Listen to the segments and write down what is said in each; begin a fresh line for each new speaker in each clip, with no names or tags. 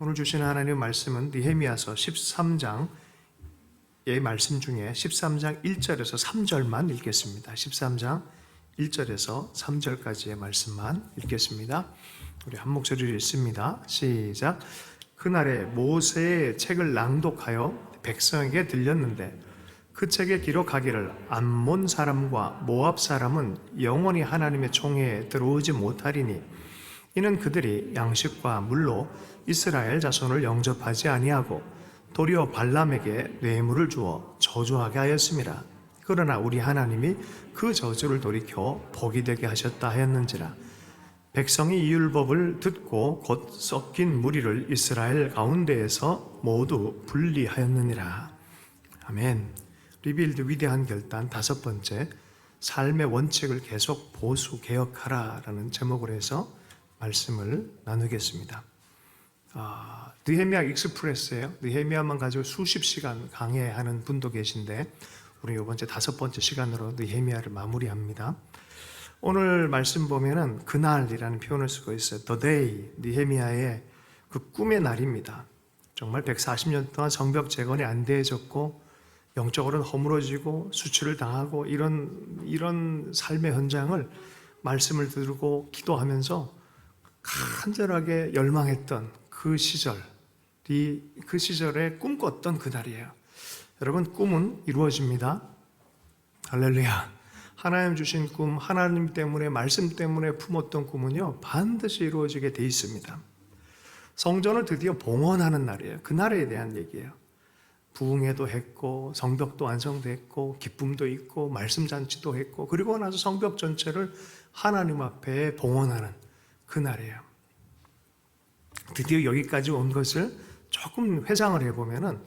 오늘 주시는 하나님의 말씀은 느헤미야서 13장의 말씀 중에 13장 1절에서 3절만 읽겠습니다. 13장 1절에서 3절까지의 말씀만 읽겠습니다. 우리 한 목소리로 읽습니다. 시작. 그날에 모세의 책을 낭독하여 백성에게 들렸는데 그 책에 기록하기를 암몬 사람과 모압 사람은 영원히 하나님의 총회에 들어오지 못하리니 이는 그들이 양식과 물로 이스라엘 자손을 영접하지 아니하고 도리어 발람에게 뇌물을 주어 저주하게 하였음이라. 그러나 우리 하나님이 그 저주를 돌이켜 복이 되게 하셨다 하였는지라. 백성이 이 율법을 듣고 곧 섞인 무리를 이스라엘 가운데에서 모두 분리하였느니라. 아멘. 리빌드 위대한 결단 다섯 번째, 삶의 원칙을 계속 보수 개혁하라라는 제목으로 해서 말씀을 나누겠습니다. 느헤미야 익스프레스예요. 느헤미야만 가지고 수십 시간 강해하는 분도 계신데 우리 이번 주 다섯 번째 시간으로 느헤미야를 마무리합니다. 오늘 말씀 보면은 그날이라는 표현을 쓰고 있어요. The day, 느헤미야의 그 꿈의 날입니다. 정말 140년 동안 성벽 재건이 안 되어졌고 영적으로는 허물어지고 수치를 당하고 이런 삶의 현장을 말씀을 들고 기도하면서 간절하게 열망했던 그 시절에 꿈꿨던 그날이에요. 여러분, 꿈은 이루어집니다. 할렐루야. 하나님 주신 꿈, 하나님 때문에, 말씀 때문에 품었던 꿈은요, 반드시 이루어지게 돼 있습니다. 성전을 드디어 봉헌하는 날이에요. 그날에 대한 얘기예요. 부흥회도 했고, 성벽도 완성됐고, 기쁨도 있고, 말씀 잔치도 했고, 그리고 나서 성벽 전체를 하나님 앞에 봉헌하는 그날이에요. 드디어 여기까지 온 것을 조금 회상을 해보면은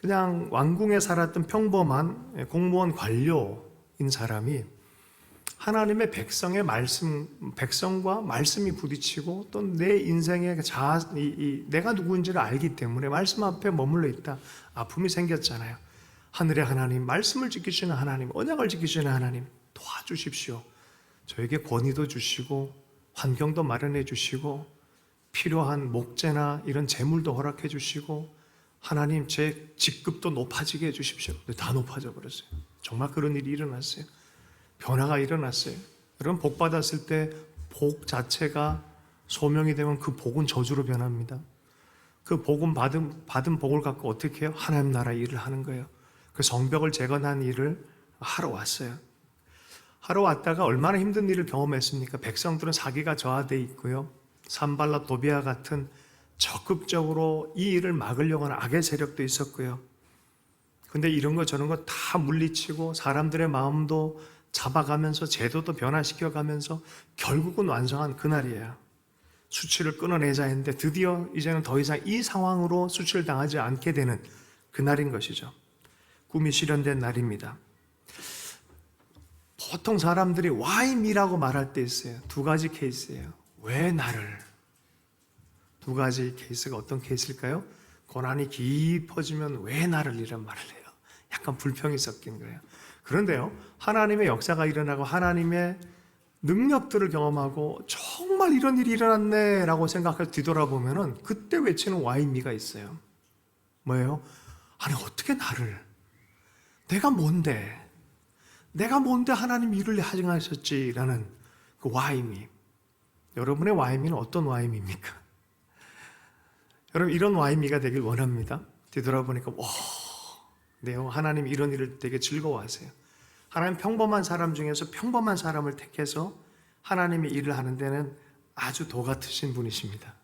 그냥 왕궁에 살았던 평범한 공무원 관료인 사람이 하나님의 백성과 말씀이 부딪히고 또 내 인생의 내가 누구인지를 알기 때문에 말씀 앞에 머물러 있다. 아픔이 생겼잖아요. 하늘의 하나님, 말씀을 지키시는 하나님, 언약을 지키시는 하나님, 도와주십시오. 저에게 권위도 주시고 환경도 마련해 주시고 필요한 목재나 이런 재물도 허락해 주시고 하나님 제 직급도 높아지게 해주십시오. 근데 다 높아져 버렸어요. 정말 그런 일이 일어났어요. 변화가 일어났어요. 여러분, 복 받았을 때 복 자체가 소명이 되면 그 복은 저주로 변합니다. 그 복은 받은 복을 갖고 어떻게 해요? 하나님 나라 일을 하는 거예요. 그 성벽을 재건한 일을 하러 왔어요. 하러 왔다가 얼마나 힘든 일을 경험했습니까? 백성들은 사기가 저하되어 있고요. 산발라 도비아 같은 적극적으로 이 일을 막으려고 하는 악의 세력도 있었고요. 근데 이런 거 저런 거 다 물리치고 사람들의 마음도 잡아가면서 제도도 변화시켜가면서 결국은 완성한 그날이에요. 수치를 끊어내자 했는데 드디어 이제는 더 이상 이 상황으로 수치를 당하지 않게 되는 그날인 것이죠. 꿈이 실현된 날입니다. 보통 사람들이 why me라고 말할 때 있어요. 두 가지 케이스예요. 왜 나를? 두 가지 케이스가 어떤 케이스일까요? 고난이 깊어지면 왜 나를 이런 말을 해요. 약간 불평이 섞인 거예요. 그런데요, 하나님의 역사가 일어나고 하나님의 능력들을 경험하고 정말 이런 일이 일어났네 라고 생각해서 뒤돌아보면은 그때 외치는 why me가 있어요. 뭐예요? 아니 어떻게 나를? 내가 뭔데 하나님 일을 하셨지라는 그 why me. 여러분의 why me는 어떤 why me입니까? 여러분, 이런 why me가 되길 원합니다. 뒤돌아보니까 하나님 이런 일을 되게 즐거워하세요. 하나님 평범한 사람 중에서 평범한 사람을 택해서 하나님이 일을 하는 데는 아주 도 같으신 분이십니다.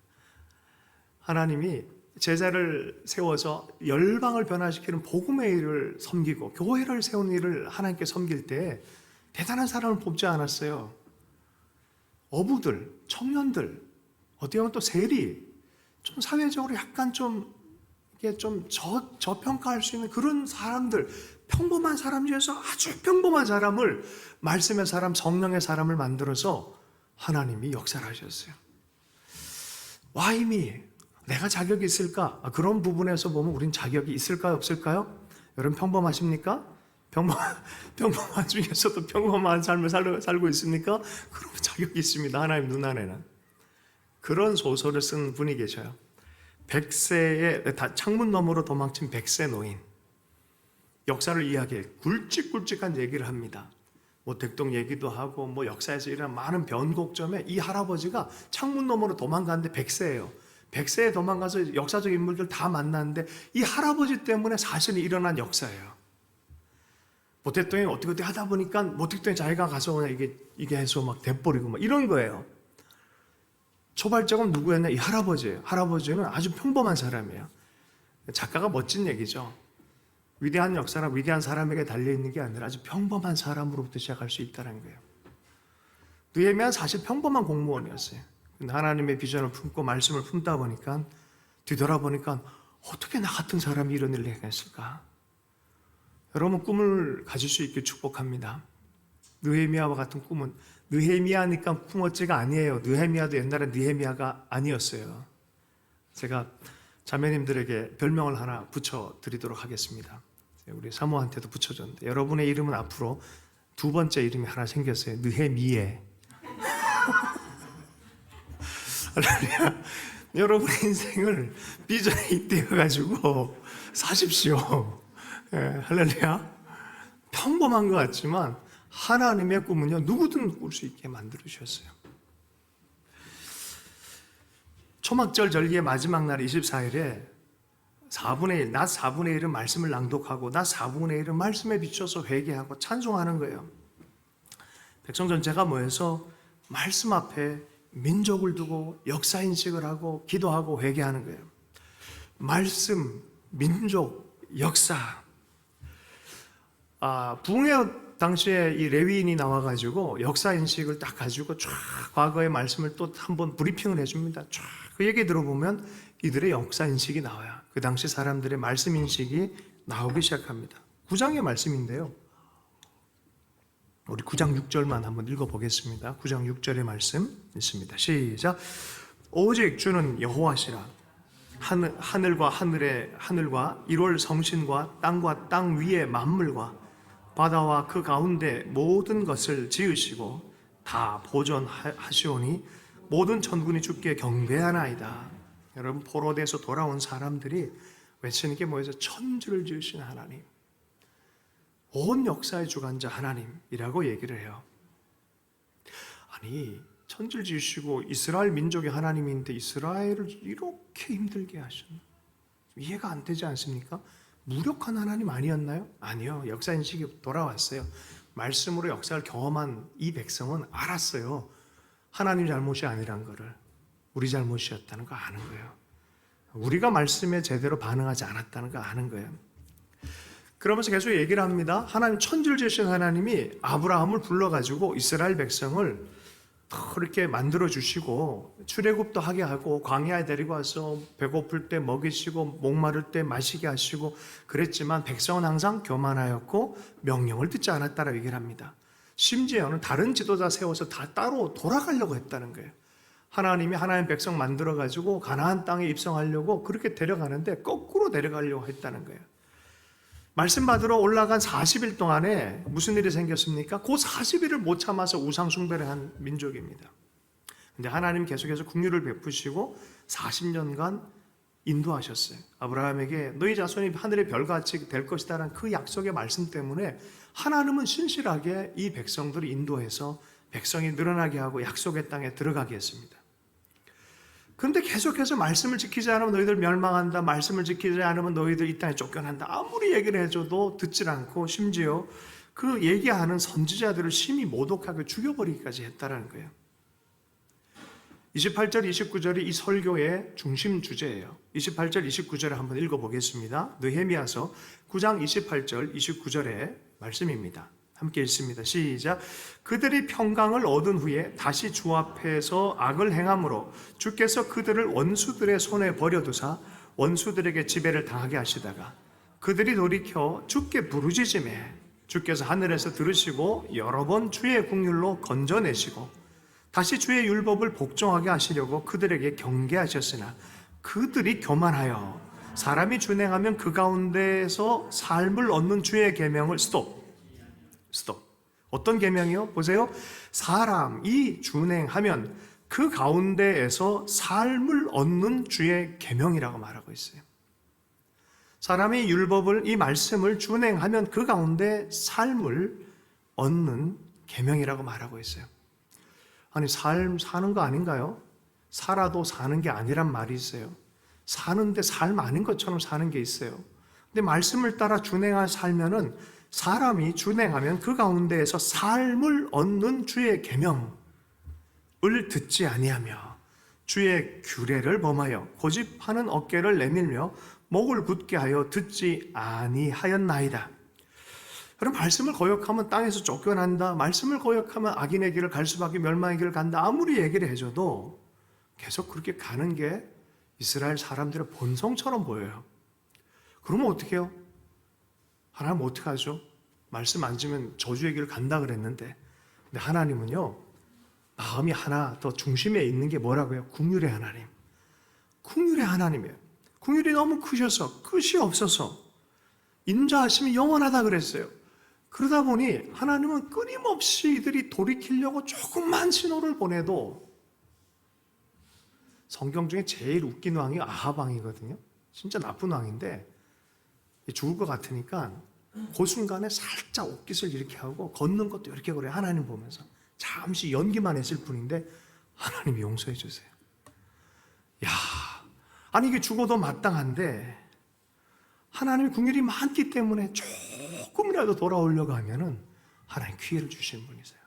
하나님이 제자를 세워서 열방을 변화시키는 복음의 일을 섬기고 교회를 세우는 일을 하나님께 섬길 때 대단한 사람을 뽑지 않았어요. 어부들, 청년들, 어떻게 보면 또 세리, 좀 사회적으로 약간 이게 저평가할 수 있는 그런 사람들, 평범한 사람 중에서 아주 평범한 사람을 말씀의 사람, 성령의 사람을 만들어서 하나님이 역사를 하셨어요. Why me? 내가 자격이 있을까? 그런 부분에서 보면 우린 자격이 있을까요? 없을까요? 여러분 평범하십니까? 평범한 중에서도 평범한 삶을 살고 있습니까? 그럼 자격이 있습니다. 하나님 눈 안에는. 그런 소설을 쓴 분이 계셔요. 창문 너머로 도망친 100세 노인. 역사를 이야기해 굵직굵직한 얘기를 합니다. 뭐 댁동 얘기도 하고 뭐 역사에서 일어난 많은 변곡점에 이 할아버지가 창문 너머로 도망갔는데 100세예요. 100세에 도망가서 역사적 인물들 다 만났는데 이 할아버지 때문에 사실은 일어난 역사예요. 모택동이 어떻게 하다 보니까 모택동에 자기가 가서 그냥 이게 해서 막 돼버리고 막 이런 거예요. 초발적은 누구였냐? 이 할아버지예요. 할아버지는 아주 평범한 사람이에요. 작가가 멋진 얘기죠. 위대한 역사나 위대한 사람에게 달려있는 게 아니라 아주 평범한 사람으로부터 시작할 수 있다는 거예요. 느헤미야는 사실 평범한 공무원이었어요. 근데 하나님의 비전을 품고 말씀을 품다 보니까 뒤돌아보니까 어떻게 나 같은 사람이 이런 일을 했을까? 여러분 꿈을 가질 수 있게 축복합니다. 느헤미야와 같은 꿈은 느헤미야니까 꿈어찌가 아니에요. 느헤미야도 옛날에 느헤미야가 아니었어요. 제가 자매님들에게 별명을 하나 붙여드리도록 하겠습니다. 우리 사모한테도 붙여줬는데 여러분의 이름은 앞으로 두 번째 이름이 하나 생겼어요. 느헤미예. 할렐루야. 여러분의 인생을 비전에 잇대어가지고 사십시오. 예, 할렐루야. 평범한 것 같지만 하나님의 꿈은요 누구든 꿀 수 있게 만들어주셨어요. 초막절 절기의 마지막 날 24일에 4분의 1, 낮 4분의 1은 말씀을 낭독하고 낮 4분의 1은 말씀에 비춰서 회개하고 찬송하는 거예요. 백성 전체가 모여서 말씀 앞에 민족을 두고 역사인식을 하고 기도하고 회개하는 거예요. 말씀, 민족, 역사. 부흥회 당시에 이 레위인이 나와가지고 역사인식을 딱 가지고 쫙 과거의 말씀을 또 한번 브리핑을 해줍니다. 쫙 그 얘기 들어보면 이들의 역사인식이 나와요. 그 당시 사람들의 말씀인식이 나오기 시작합니다. 9장의 말씀인데요. 우리 9장 6절만 한번 읽어보겠습니다. 9장 6절의 말씀 있습니다. 시작. 오직 주는 여호와시라. 하늘과 하늘과 1월 성신과 땅과 땅 위의 만물과 바다와 그 가운데 모든 것을 지으시고 다 보존하시오니 모든 천군이 주께 경배하나이다. 여러분 포로돼서 돌아온 사람들이 외치는 게 뭐예요? 천주를 지으신 하나님, 온 역사의 주관자 하나님이라고 얘기를 해요. 아니 천주를 지으시고 이스라엘 민족의 하나님인데 이스라엘을 이렇게 힘들게 하셨나? 이해가 안 되지 않습니까? 무력한 하나님 아니었나요? 아니요. 역사인식이 돌아왔어요. 말씀으로 역사를 경험한 이 백성은 알았어요. 하나님 잘못이 아니란 거를, 우리 잘못이었다는 거 아는 거예요. 우리가 말씀에 제대로 반응하지 않았다는 거 아는 거예요. 그러면서 계속 얘기를 합니다. 하나님 천주를 지으신 하나님이 아브라함을 불러가지고 이스라엘 백성을 그렇게 만들어주시고 출애굽도 하게 하고 광야에 데리고 와서 배고플 때 먹이시고 목마를 때 마시게 하시고 그랬지만 백성은 항상 교만하였고 명령을 듣지 않았다라고 얘기를 합니다. 심지어는 다른 지도자 세워서 다 따로 돌아가려고 했다는 거예요. 하나님이 하나님 백성 만들어가지고 가나안 땅에 입성하려고 그렇게 데려가는데 거꾸로 데려가려고 했다는 거예요. 말씀 받으러 올라간 40일 동안에 무슨 일이 생겼습니까? 그 40일을 못 참아서 우상 숭배를 한 민족입니다. 근데 하나님 계속해서 긍휼을 베푸시고 40년간 인도하셨어요. 아브라함에게 너희 자손이 하늘의 별같이 될 것이다라는 그 약속의 말씀 때문에 하나님은 신실하게 이 백성들을 인도해서 백성이 늘어나게 하고 약속의 땅에 들어가게 했습니다. 그런데 계속해서 말씀을 지키지 않으면 너희들 멸망한다, 말씀을 지키지 않으면 너희들 이 땅에 쫓겨난다, 아무리 얘기를 해줘도 듣질 않고 심지어 그 얘기하는 선지자들을 심히 모독하게 죽여버리기까지 했다는 거예요. 28절, 29절이 이 설교의 중심 주제예요. 28절, 29절을 한번 읽어보겠습니다. 느헤미야서 9장 28절, 29절의 말씀입니다. 함께 읽습니다. 시작. 그들이 평강을 얻은 후에 다시 주 앞에서 악을 행함으로 주께서 그들을 원수들의 손에 버려두사 원수들에게 지배를 당하게 하시다가 그들이 돌이켜 주께 부르짖음에 주께서 하늘에서 들으시고 여러 번 주의 긍휼로 건져내시고 다시 주의 율법을 복종하게 하시려고 그들에게 경계하셨으나 그들이 교만하여 사람이 준행하면 그 가운데에서 삶을 얻는 주의 계명을 스톱. 어떤 계명이요? 보세요. 사람이 준행하면 그 가운데에서 삶을 얻는 주의 계명이라고 말하고 있어요. 사람이 율법을, 이 말씀을 준행하면 그 가운데 삶을 얻는 계명이라고 말하고 있어요. 아니, 삶 사는 거 아닌가요? 살아도 사는 게 아니란 말이 있어요. 사는데 삶 아닌 것처럼 사는 게 있어요. 근데 말씀을 따라 준행하 살면은 사람이 준행하면 그 가운데에서 삶을 얻는 주의 계명을 듣지 아니하며 주의 규례를 범하여 고집하는 어깨를 내밀며 목을 굳게 하여 듣지 아니하였나이다. 그럼 말씀을 거역하면 땅에서 쫓겨난다. 말씀을 거역하면 악인의 길을 갈 수밖에 멸망의 길을 간다. 아무리 얘기를 해줘도 계속 그렇게 가는 게 이스라엘 사람들의 본성처럼 보여요. 그러면 어떻게 해요? 하나님 어떻게 하죠? 말씀 안 지면 저주의 길을 간다 그랬는데, 근데 하나님은요, 마음이 하나 더 중심에 있는 게 뭐라고요? 긍휼의 하나님. 긍휼의 하나님이에요. 긍휼이 너무 크셔서 끝이 없어서 인자하심이 영원하다 그랬어요. 그러다 보니 하나님은 끊임없이 이들이 돌이키려고 조금만 신호를 보내도, 성경 중에 제일 웃긴 왕이 아합 왕이거든요. 진짜 나쁜 왕인데 죽을 것 같으니까 그 순간에 살짝 옷깃을 이렇게 하고 걷는 것도 이렇게 그래요. 하나님 보면서 잠시 연기만 했을 뿐인데 하나님이 용서해 주세요. 야, 아니 이게 죽어도 마땅한데 하나님의 긍휼이 많기 때문에 조금이라도 돌아오려고 하면은 하나님 기회를 주시는 분이세요.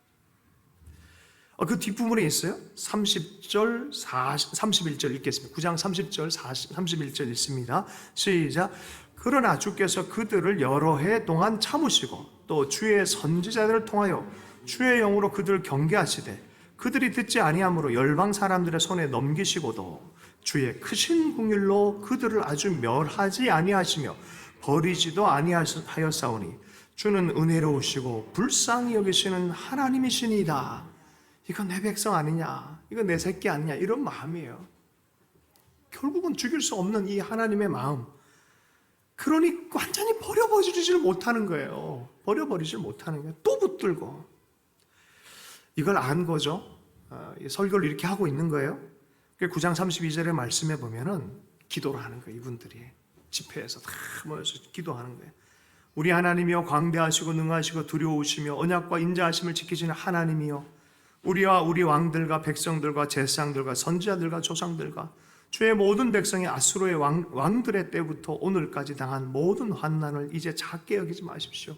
그 뒷부분에 있어요. 30절, 31절 읽겠습니다. 9장 30절, 31절 읽습니다. 시작. 그러나 주께서 그들을 여러 해 동안 참으시고 또 주의 선지자들을 통하여 주의 영으로 그들을 경계하시되 그들이 듣지 아니함으로 열방 사람들의 손에 넘기시고도 주의 크신 긍휼로 그들을 아주 멸하지 아니하시며 버리지도 아니하였사오니 주는 은혜로우시고 불쌍히 여기시는 하나님이시니이다. 이거 내 백성 아니냐, 이거 내 새끼 아니냐, 이런 마음이에요. 결국은 죽일 수 없는 이 하나님의 마음, 그러니 완전히 버려버리지를 못하는 거예요. 버려버리질 못하는 거예요. 또 붙들고. 이걸 안 거죠. 설교를 이렇게 하고 있는 거예요. 9장 32절의 말씀에 보면은 기도를 하는 거예요. 이분들이 집회에서 다 모여서 기도하는 거예요. 우리 하나님이여, 광대하시고 능하시고 두려우시며 언약과 인자하심을 지키시는 하나님이여, 우리와 우리 왕들과 백성들과 제사장들과 선지자들과 조상들과 주의 모든 백성이 아수르의 왕들의 때부터 오늘까지 당한 모든 환난을 이제 작게 여기지 마십시오.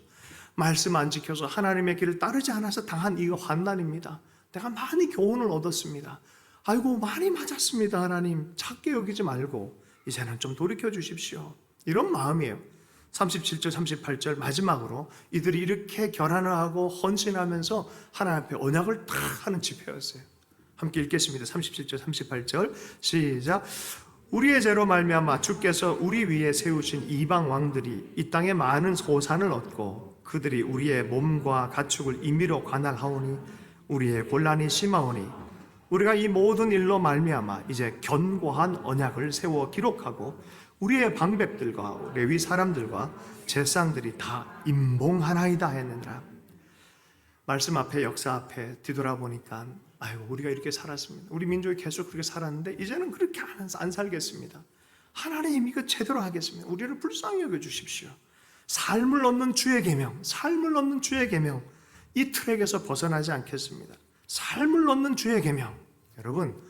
말씀 안 지켜서 하나님의 길을 따르지 않아서 당한 이 환난입니다. 내가 많이 교훈을 얻었습니다. 아이고 많이 맞았습니다. 하나님 작게 여기지 말고 이제는 좀 돌이켜 주십시오. 이런 마음이에요. 37절 38절 마지막으로 이들이 이렇게 결단을 하고 헌신하면서 하나님 앞에 언약을 탁 하는 집회였어요. 함께 읽겠습니다. 37절 38절 시작. 우리의 죄로 말미암아 주께서 우리 위에 세우신 이방 왕들이 이 땅에 많은 소산을 얻고 그들이 우리의 몸과 가축을 임의로 관할하오니 우리의 곤란이 심하오니 우리가 이 모든 일로 말미암아 이제 견고한 언약을 세워 기록하고 우리의 방백들과 레위 사람들과 제사장들이 다 임봉하나이다 했느니라. 말씀 앞에 역사 앞에 뒤돌아보니까 아이고 우리가 이렇게 살았습니다. 우리 민족이 계속 그렇게 살았는데 이제는 그렇게 안 살겠습니다. 하나님 이거 제대로 하겠습니다. 우리를 불쌍히 여겨주십시오. 삶을 얻는 주의 계명, 삶을 얻는 주의 계명, 이 트랙에서 벗어나지 않겠습니다. 삶을 얻는 주의 계명. 여러분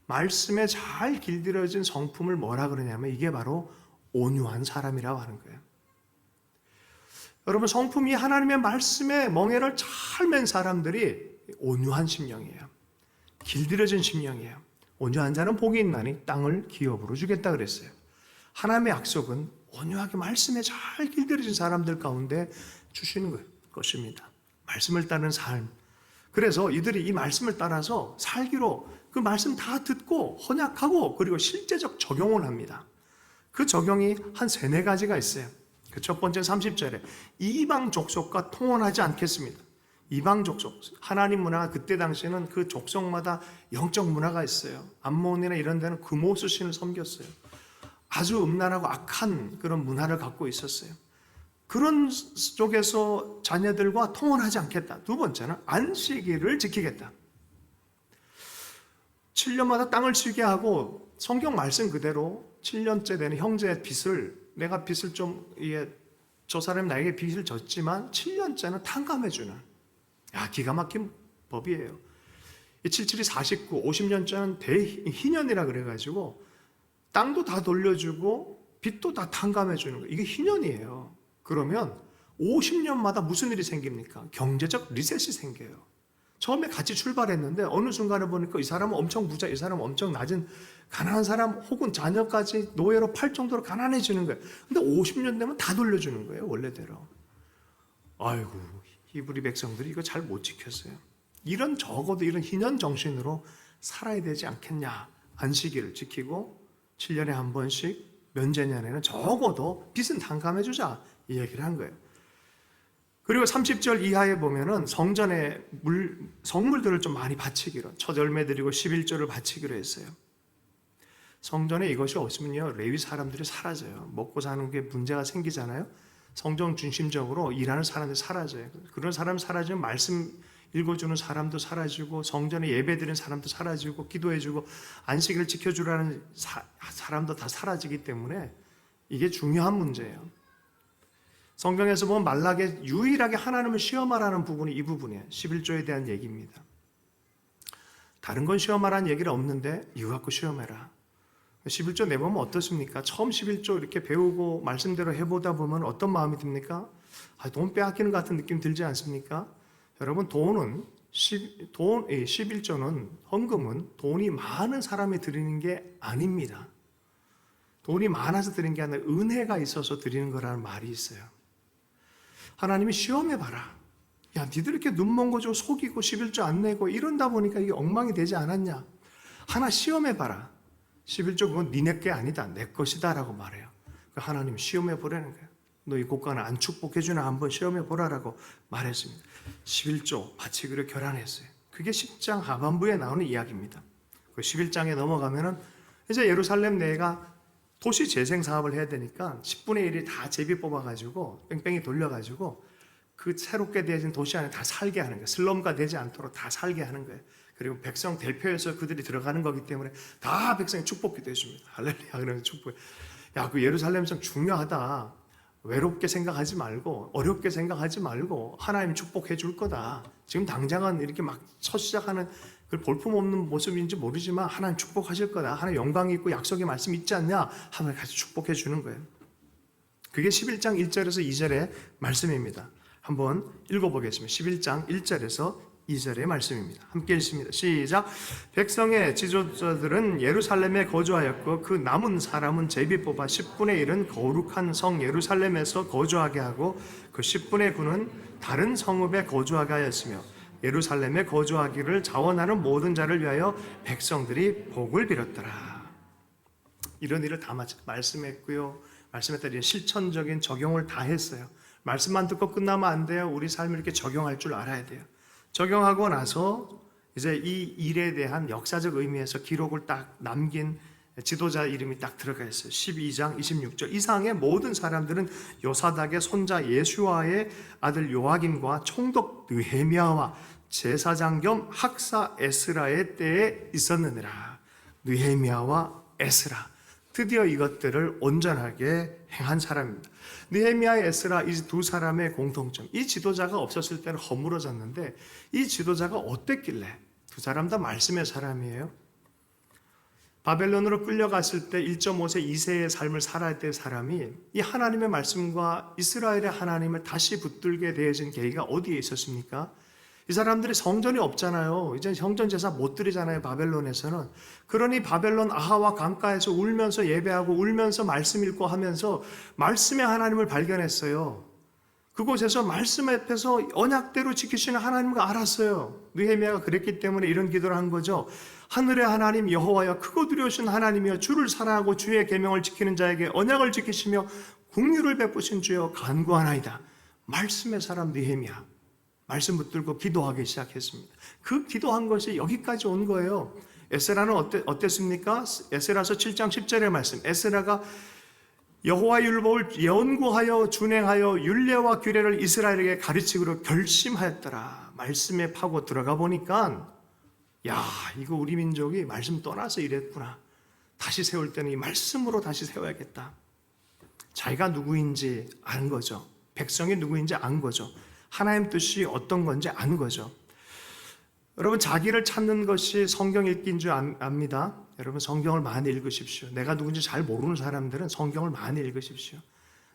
말씀에 잘 길들여진 성품을 뭐라 그러냐면 이게 바로 온유한 사람이라고 하는 거예요. 여러분 성품이 하나님의 말씀에 멍에를 잘 맨 사람들이 온유한 심령이에요. 길들여진 심령이에요. 온유한 자는 복이 있나니 땅을 기업으로 주겠다 그랬어요. 하나님의 약속은 온유하게 말씀에 잘 길들여진 사람들 가운데 주시는 것입니다. 말씀을 따르는 삶. 그래서 이들이 이 말씀을 따라서 살기로 그 말씀 다 듣고 헌약하고 그리고 실제적 적용을 합니다. 그 적용이 한 3-4가지가 있어요. 그 첫 번째 30절에 이방 족속과 통혼하지 않겠습니다. 이방 족속, 하나님 문화가 그때 당시에는 그 족속마다 영적 문화가 있어요. 암몬이나 이런 데는 금오스 신을 섬겼어요. 아주 음란하고 악한 그런 문화를 갖고 있었어요. 그런 쪽에서 자녀들과 통혼하지 않겠다. 두 번째는 안식일을 지키겠다. 7년마다 땅을 치게 하고 성경 말씀 그대로 7년째 되는 형제의 빚을, 내가 빚을 좀, 저 사람이 나에게 빚을 졌지만 7년째는 탕감해주는, 기가 막힌 법이에요. 77이 49, 50년째는 대희년이라 그래가지고 땅도 다 돌려주고 빚도 다 탕감해주는 거예요. 이게 희년이에요. 그러면 50년마다 무슨 일이 생깁니까? 경제적 리셋이 생겨요. 처음에 같이 출발했는데 어느 순간에 보니까 이 사람은 엄청 부자, 이 사람은 엄청 낮은 가난한 사람 혹은 자녀까지 노예로 팔 정도로 가난해지는 거예요. 근데 50년 되면 다 돌려주는 거예요, 원래대로. 아이고, 히브리 백성들이 이거 잘 못 지켰어요. 적어도 이런 희년 정신으로 살아야 되지 않겠냐. 안식일을 지키고 7년에 한 번씩 면제년에는 적어도 빚은 탕감해주자, 이 얘기를 한 거예요. 그리고 30절 이하에 보면은 성전에 성물들을 좀 많이 바치기로, 첫 열매 드리고 11조를 바치기로 했어요. 성전에 이것이 없으면요, 레위 사람들이 사라져요. 먹고 사는 게 문제가 생기잖아요. 성전 중심적으로 일하는 사람들이 사라져요. 그런 사람 사라지면 말씀 읽어주는 사람도 사라지고, 성전에 예배 드리는 사람도 사라지고, 기도해주고 안식일을 지켜주라는 사람도 다 사라지기 때문에 이게 중요한 문제예요. 성경에서 보면 말라기에 유일하게 하나님을 시험하라는 부분이 이 부분이에요. 11조에 대한 얘기입니다. 다른 건 시험하라는 얘기는 없는데 이거 갖고 시험해라. 11조 내보면 어떻습니까? 처음 11조 이렇게 배우고 말씀대로 해보다 보면 어떤 마음이 듭니까? 돈 빼앗기는 것 같은 느낌 들지 않습니까? 여러분, 11조는, 헌금은 돈이 많은 사람이 드리는 게 아닙니다. 돈이 많아서 드리는 게 아니라 은혜가 있어서 드리는 거라는 말이 있어요. 하나님이 시험해봐라. 야, 니들 이렇게 눈먼 거 좀 속이고 11조 안 내고 이런다 보니까 이게 엉망이 되지 않았냐. 하나 시험해봐라. 11조 그건 니네 게 아니다, 내 것이다 라고 말해요. 하나님이 시험해보라는 거예요. 너 이 국가는 안 축복해주나 한번 시험해보라라고 말했습니다. 11조 바치기로 결단했어요. 그게 10장 하반부에 나오는 이야기입니다. 그 11장에 넘어가면은 이제 예루살렘 내가 도시 재생 사업을 해야 되니까 10분의 1이 다 제비 뽑아가지고 뺑뺑이 돌려가지고 그 새롭게 되어진 도시 안에 다 살게 하는 거예요. 슬럼가 되지 않도록 다 살게 하는 거예요. 그리고 백성 대표해서 그들이 들어가는 거기 때문에 다 백성이 축복기도 해줍니다. 할렐루야, 그러면 축복해. 야, 그 예루살렘 참 중요하다. 외롭게 생각하지 말고 어렵게 생각하지 말고 하나님 축복해 줄 거다. 지금 당장은 이렇게 막 첫 시작하는 그 볼품없는 모습인지 모르지만 하나님 축복하실 거다. 하나님 영광이 있고 약속의 말씀이 있지 않냐? 하나님 같이 축복해 주는 거예요. 그게 11장 1절에서 2절의 말씀입니다. 한번 읽어보겠습니다. 11장 1절에서 2절의 말씀입니다. 함께 읽습니다. 시작. 백성의 지도자들은 예루살렘에 거주하였고 그 남은 사람은 제비 뽑아 10분의 1은 거룩한 성 예루살렘에서 거주하게 하고 그 10분의 9는 다른 성읍에 거주하게 하였으며 예루살렘에 거주하기를 자원하는 모든 자를 위하여 백성들이 복을 빌었더라. 이런 일을 다 말씀했고요. 말씀에 따라 실천적인 적용을 다 했어요. 말씀만 듣고 끝나면 안 돼요. 우리 삶을 이렇게 적용할 줄 알아야 돼요. 적용하고 나서 이제 이 일에 대한 역사적 의미에서 기록을 딱 남긴 지도자 이름이 딱 들어가 있어요. 12장 26절 이상의 모든 사람들은 요사닥의 손자 예수아의 아들 요아김과 총독 느헤미야와 제사장 겸 학사 에스라의 때에 있었느니라. 느헤미야와 에스라, 드디어 이것들을 온전하게 행한 사람입니다. 느헤미야, 에스라, 이 두 사람의 공통점, 이 지도자가 없었을 때는 허물어졌는데 이 지도자가 어땠길래? 두 사람 다 말씀의 사람이에요. 바벨론으로 끌려갔을 때 1.5세, 2세의 삶을 살아야 될 사람이 이 하나님의 말씀과 이스라엘의 하나님을 다시 붙들게 되어진 계기가 어디에 있었습니까? 이 사람들이 성전이 없잖아요. 이제 성전 제사 못 드리잖아요, 바벨론에서는. 그러니 바벨론 아하와 강가에서 울면서 예배하고 울면서 말씀 읽고 하면서 말씀의 하나님을 발견했어요. 그곳에서 말씀 앞에서 언약대로 지키시는 하나님을 알았어요. 느헤미야가 그랬기 때문에 이런 기도를 한 거죠. 하늘의 하나님 여호와여, 크고 두려우신 하나님이여, 주를 사랑하고 주의 계명을 지키는 자에게 언약을 지키시며 긍휼을 베푸신 주여 간구하나이다. 말씀의 사람 느헤미야, 말씀 붙들고 기도하기 시작했습니다. 그 기도한 것이 여기까지 온 거예요. 에스라는 어땠습니까? 에스라서 7장 10절의 말씀. 에스라가 여호와 율법을 연구하여 준행하여 율례와 규례를 이스라엘에게 가르치기로 결심하였더라. 말씀에 파고 들어가 보니까 야, 이거 우리 민족이 말씀 떠나서 이랬구나. 다시 세울 때는 이 말씀으로 다시 세워야겠다. 자기가 누구인지 아는 거죠. 백성이 누구인지 아는 거죠. 하나님 뜻이 어떤 건지 아는 거죠. 여러분, 자기를 찾는 것이 성경 읽기인 줄 압니다. 여러분, 성경을 많이 읽으십시오. 내가 누군지 잘 모르는 사람들은 성경을 많이 읽으십시오.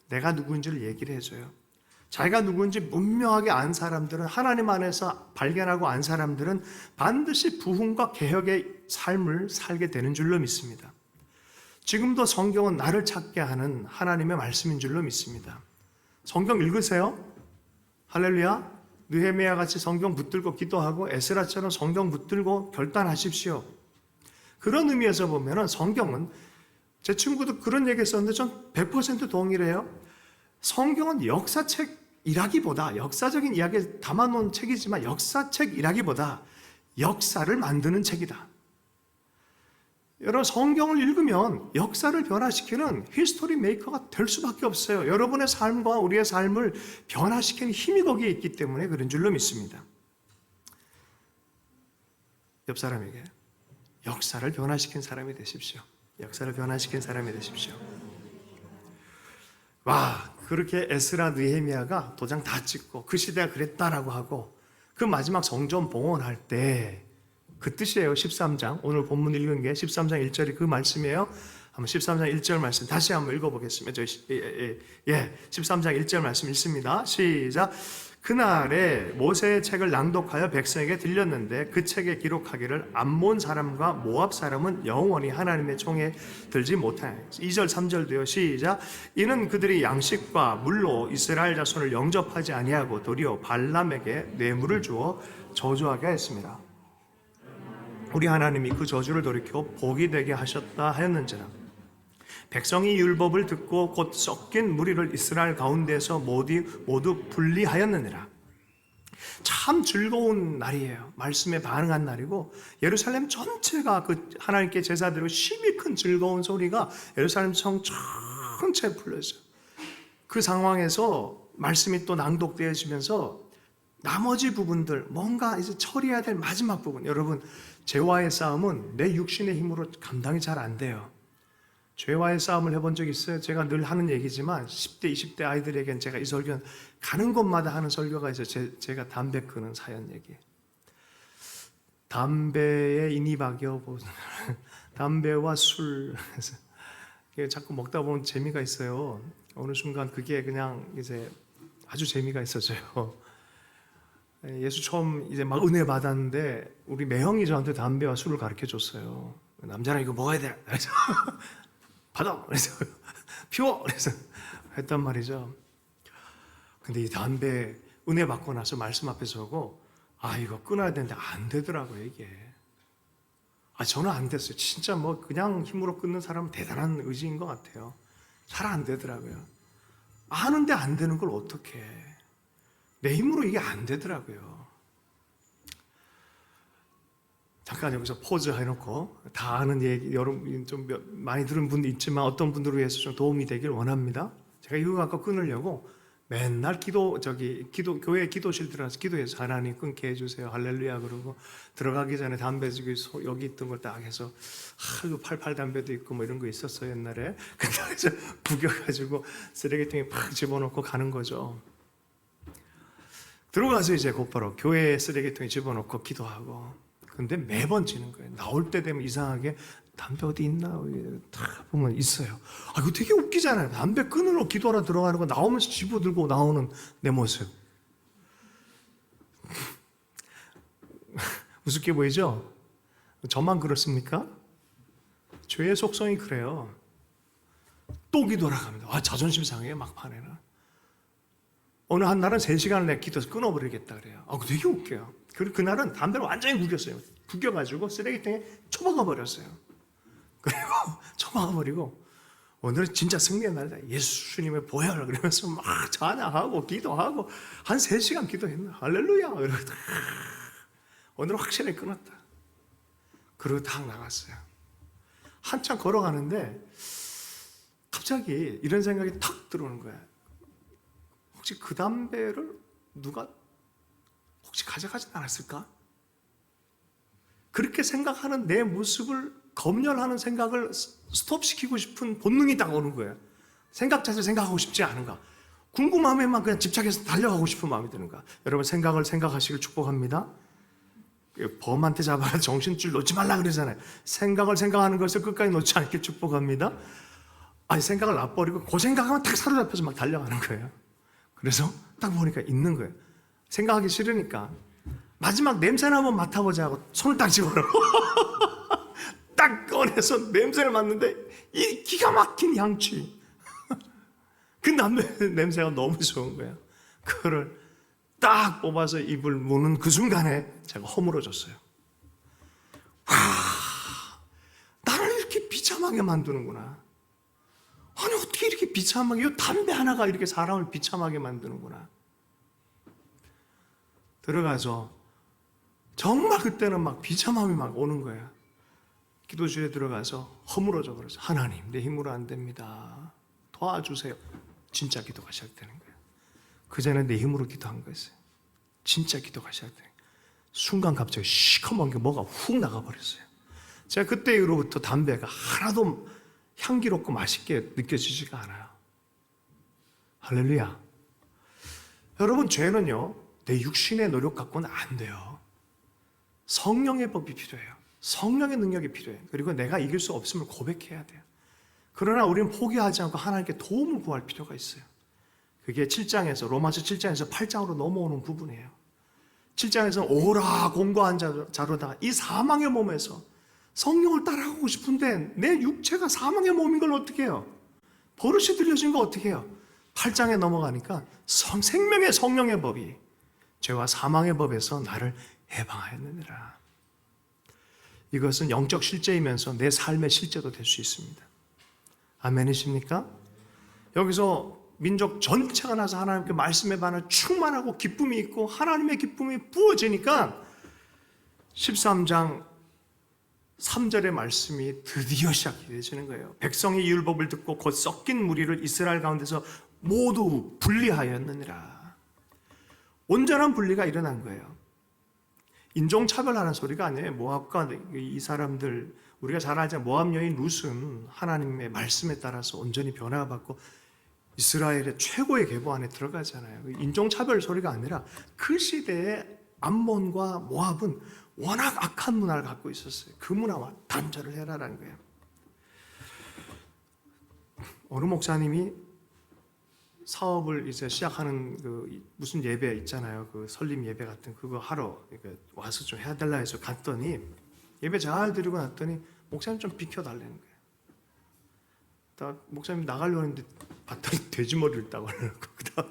내가 누구인지를 얘기를 해줘요. 자기가 누구인지 분명하게 안 사람들은, 하나님 안에서 발견하고 안 사람들은 반드시 부흥과 개혁의 삶을 살게 되는 줄로 믿습니다. 지금도 성경은 나를 찾게 하는 하나님의 말씀인 줄로 믿습니다. 성경 읽으세요. 할렐루야. 느헤미야 같이 성경 붙들고 기도하고 에스라처럼 성경 붙들고 결단하십시오. 그런 의미에서 보면 성경은, 제 친구도 그런 얘기 했었는데 전 100% 동의를 해요. 성경은 역사책이라기보다, 역사적인 이야기를 담아놓은 책이지만 역사책이라기보다 역사를 만드는 책이다. 여러분, 성경을 읽으면 역사를 변화시키는 히스토리 메이커가 될 수밖에 없어요. 여러분의 삶과 우리의 삶을 변화시키는 힘이 거기에 있기 때문에 그런 줄로 믿습니다. 옆 사람에게 역사를 변화시킨 사람이 되십시오. 역사를 변화시킨 사람이 되십시오. 와, 그렇게 에스라 느헤미야가 도장 다 찍고 그 시대가 그랬다라고 하고 그 마지막 성전 봉헌할 때 그 뜻이에요. 13장. 오늘 본문 읽은 게 13장 1절이 그 말씀이에요. 한번 13장 1절 말씀 다시 한번 읽어보겠습니다. 13장 1절 말씀 읽습니다. 시작. 그날에 모세의 책을 낭독하여 백성에게 들렸는데 그 책에 기록하기를 암몬 사람과 모압 사람은 영원히 하나님의 총에 들지 못하니. 2절 3절도요. 시작. 이는 그들이 양식과 물로 이스라엘 자손을 영접하지 아니하고 도리어 발람에게 뇌물을 주어 저주하게 했습니다. 우리 하나님이 그 저주를 돌이켜 복이 되게 하셨다 하였는지라. 백성이 율법을 듣고 곧 섞인 무리를 이스라엘 가운데서 모두 분리하였느니라. 참 즐거운 날이에요. 말씀에 반응한 날이고 예루살렘 전체가 그 하나님께 제사드리고 심히 큰 즐거운 소리가 예루살렘 성 전체에 풀렸어요. 그 상황에서 말씀이 또 낭독되어지면서 나머지 부분들, 뭔가 이제 처리해야 될 마지막 부분. 여러분, 죄와의 싸움은 내 육신의 힘으로 감당이 잘 안 돼요. 죄와의 싸움을 해본 적 있어요? 제가 늘 하는 얘기지만 10대, 20대 아이들에겐 제가 이 설교는 가는 곳마다 하는 설교가 있어요. 제가 담배 끊은 사연 얘기. 담배에 인이 박여 담배와 술. 자꾸 먹다 보면 재미가 있어요. 어느 순간 그게 그냥 이제 아주 재미가 있어져요. 예수 처음 이제 막 은혜 받았는데 우리 매형이 저한테 담배와 술을 가르쳐 줬어요. 남자는 이거 먹어야 돼. 그래서 받아. 그래서 피워. 그래서 했단 말이죠. 근데 이 담배 은혜 받고 나서 말씀 앞에 서고 이거 끊어야 되는데 안 되더라고요, 이게. 저는 안 됐어요. 진짜 뭐 그냥 힘으로 끊는 사람은 대단한 의지인 것 같아요. 잘 안 되더라고요. 아는데 안 되는 걸 어떻게 해. 내 힘으로 이게 안 되더라고요. 잠깐 여기서 포즈 해놓고 다 아는 얘기, 여러분 좀 많이 들은 분도 있지만 어떤 분들을 위해서 좀 도움이 되길 원합니다. 제가 이거 갖고 끊으려고 맨날 교회 기도실 들어가서 기도해서 하나님 끊게 해주세요. 할렐루야. 그러고 들어가기 전에 담배 여기 있던 걸 딱 해서 이거 팔팔 담배도 있고 뭐 이런 거 있었어요, 옛날에. 그래서 구겨가지고 쓰레기통에 팍 집어넣고 가는 거죠. 들어가서 이제 곧바로 교회 쓰레기통에 집어넣고 기도하고. 근데 매번 지는 거예요. 나올 때 되면 이상하게 담배 어디 있나? 딱 보면 있어요. 이거 되게 웃기잖아요. 담배 끊으러 기도하러 들어가는 거 나오면서 집어들고 나오는 내 모습. 우습게 보이죠? 저만 그렇습니까? 죄의 속성이 그래요. 또 기도하러 갑니다. 자존심 상해요, 막판에는. 어느 한 날은 3시간을 내 기도해서 끊어버리겠다 그래요. 되게 웃겨요. 그날은 담배를 완전히 구겼어요. 구겨가지고 쓰레기통에 처박아 버렸어요. 그리고 처박아 버리고 오늘은 진짜 승리의 날이다. 예수님의 보혈을 그러면서 막 찬양하고 기도하고 한 3시간 기도했나. 할렐루야. 그러고 오늘은 확실히 끊었다. 그리고 딱 나갔어요. 한참 걸어가는데 갑자기 이런 생각이 탁 들어오는 거예요. 혹시 그 담배를 누가 혹시 가져가진 않았을까? 그렇게 생각하는 내 모습을 검열하는 생각을 스톱시키고 싶은 본능이 딱 오는 거예요. 생각 자체를 생각하고 싶지 않은가? 궁금함에만 그냥 집착해서 달려가고 싶은 마음이 드는가? 여러분, 생각을 생각하시길 축복합니다. 범한테 잡아라 정신줄 놓지 말라 그러잖아요. 생각을 생각하는 것을 끝까지 놓지 않길 축복합니다. 아니, 생각을 놔버리고 그 생각하면 딱 사로잡혀서 막 달려가는 거예요. 그래서 딱 보니까 있는 거예요. 생각하기 싫으니까 마지막 냄새나 한번 맡아보자 하고 손을 딱 집어넣고 딱 꺼내서 냄새를 맡는데 이 기가 막힌 향취, 그 냄새가 너무 좋은 거예요. 그거를 딱 뽑아서 입을 무는 그 순간에 제가 허물어졌어요. 와, 나를 이렇게 비참하게 만드는구나. 아니, 어떻게 이렇게 비참하게, 이 담배 하나가 이렇게 사람을 비참하게 만드는구나. 들어가서 정말 그때는 막 비참함이 막 오는 거야. 기도실에 들어가서 허물어져 버렸어. 하나님, 내 힘으로 안 됩니다. 도와주세요. 진짜 기도가 시작되는 거예요. 그 전에 내 힘으로 기도한 거였어요. 진짜 기도가 시작되는 거예요. 순간 갑자기 시커먼 게 뭐가 훅 나가버렸어요. 제가 그때 이후로부터 담배가 하나도 향기롭고 맛있게 느껴지지가 않아요. 할렐루야. 여러분, 죄는요, 내 육신의 노력 갖고는 안 돼요. 성령의 법이 필요해요. 성령의 능력이 필요해요. 그리고 내가 이길 수 없음을 고백해야 돼요. 그러나 우리는 포기하지 않고 하나님께 도움을 구할 필요가 있어요. 그게 7장에서, 로마서 7장에서 8장으로 넘어오는 부분이에요. 7장에서 오라 공고한 자로다가 이 사망의 몸에서 성령을 따라가고 싶은데 내 육체가 사망의 몸인 걸 어떻게 해요? 버릇이 들여진 거 어떻게 해요? 8장에 넘어가니까 생명의 성령의 법이 죄와 사망의 법에서 나를 해방하였느니라. 이것은 영적 실제이면서 내 삶의 실제도 될 수 있습니다. 아멘이십니까? 여기서 민족 전체가 나서 하나님께 말씀에 반해 충만하고 기쁨이 있고 하나님의 기쁨이 부어지니까 13장 3절의 말씀이 드디어 시작이 되시는 거예요. 백성이 이 율법을 듣고 곧 섞인 무리를 이스라엘 가운데서 모두 분리하였느니라. 온전한 분리가 일어난 거예요. 인종차별하는 소리가 아니에요. 모압과 이 사람들, 우리가 잘 알잖아요. 모압 여인 룻은 하나님의 말씀에 따라서 온전히 변화받고 이스라엘의 최고의 계보 안에 들어가잖아요. 인종차별 소리가 아니라 그 시대의 암몬과 모압은 워낙 악한 문화를 갖고 있었어요. 그 문화와 단절을 해라라는 거예요. 어느 목사님이 사업을 이제 시작하는 그 무슨 예배 있잖아요. 그 설립 예배 같은 그거 하러 와서 좀 해달라 해서 갔더니 예배 잘 드리고 났더니 목사님 좀 비켜달라는 거예요. 목사님 나가려고 했는데 봤더니 돼지머리를 따고 하려고 그 다음에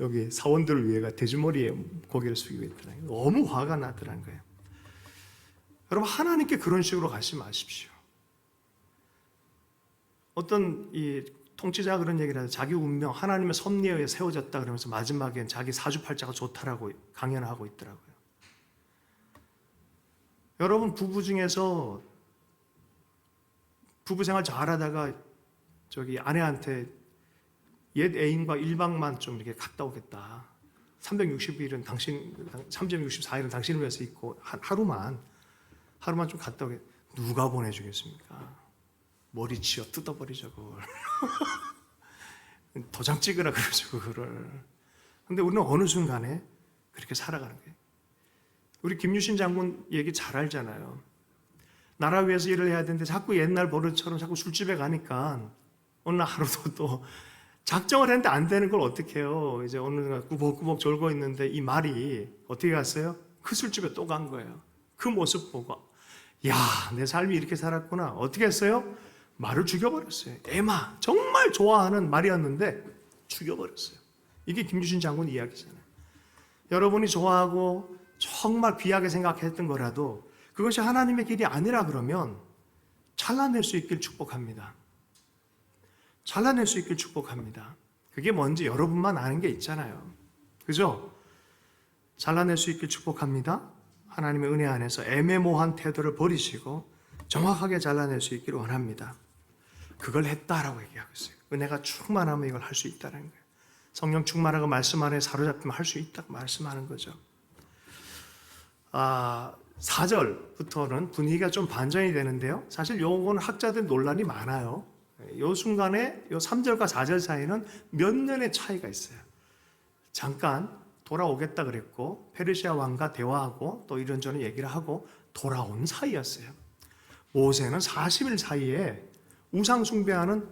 여기 사원들을 위해가 돼지머리에 고개를 숙이고 있더라고요. 너무 화가 나더라는 거예요. 여러분, 하나님께 그런 식으로 가지 마십시오. 어떤 이 통치자가 그런 얘기를 하죠. 자기 운명, 하나님의 섭리에 의해 세워졌다 그러면서 마지막엔 자기 사주팔자가 좋다라고 강연하고 있더라고요. 여러분, 부부 중에서 부부생활 잘하다가 저기 아내한테 옛 애인과 1박만 좀 이렇게 갔다 오겠다. 364일은 당신을 위해서 있고 하루만 좀 갔다 오겠다. 누가 보내주겠습니까? 머리 쥐어 뜯어버리죠, 그걸. 도장 찍으라 그러죠, 그거를. 근데 우리는 어느 순간에 그렇게 살아가는 거예요. 우리 김유신 장군 얘기 잘 알잖아요. 나라 위해서 일을 해야 되는데 자꾸 옛날 버릇처럼 자꾸 술집에 가니까 어느 하루도 또 작정을 했는데 안 되는 걸 어떻게 해요? 이제 어느 순간 꾸벅꾸벅 졸고 있는데 이 말이 어떻게 갔어요? 그 술집에 또 간 거예요. 그 모습 보고 야, 내 삶이 이렇게 살았구나. 어떻게 했어요? 말을 죽여버렸어요. 에마, 정말 좋아하는 말이었는데 죽여버렸어요. 이게 김유신 장군 이야기잖아요. 여러분이 좋아하고 정말 귀하게 생각했던 거라도 그것이 하나님의 길이 아니라 그러면 잘라낼 수 있길 축복합니다. 잘라낼 수 있길 축복합니다. 그게 뭔지 여러분만 아는 게 있잖아요. 그죠? 잘라낼 수 있길 축복합니다. 하나님의 은혜 안에서 애매모호한 태도를 버리시고 정확하게 잘라낼 수 있기를 원합니다. 그걸 했다라고 얘기하고 있어요. 은혜가 충만하면 이걸 할 수 있다는 거예요. 성령 충만하고 말씀 안에 사로잡히면 할 수 있다고 말씀하는 거죠. 4절부터는 분위기가 좀 반전이 되는데요. 사실 요거는 학자들 논란이 많아요. 요 순간에 요 3절과 4절 사이는 몇 년의 차이가 있어요. 잠깐 돌아오겠다 그랬고 페르시아 왕과 대화하고 또 이런저런 얘기를 하고 돌아온 사이였어요. 모세는 40일 사이에 우상 숭배하는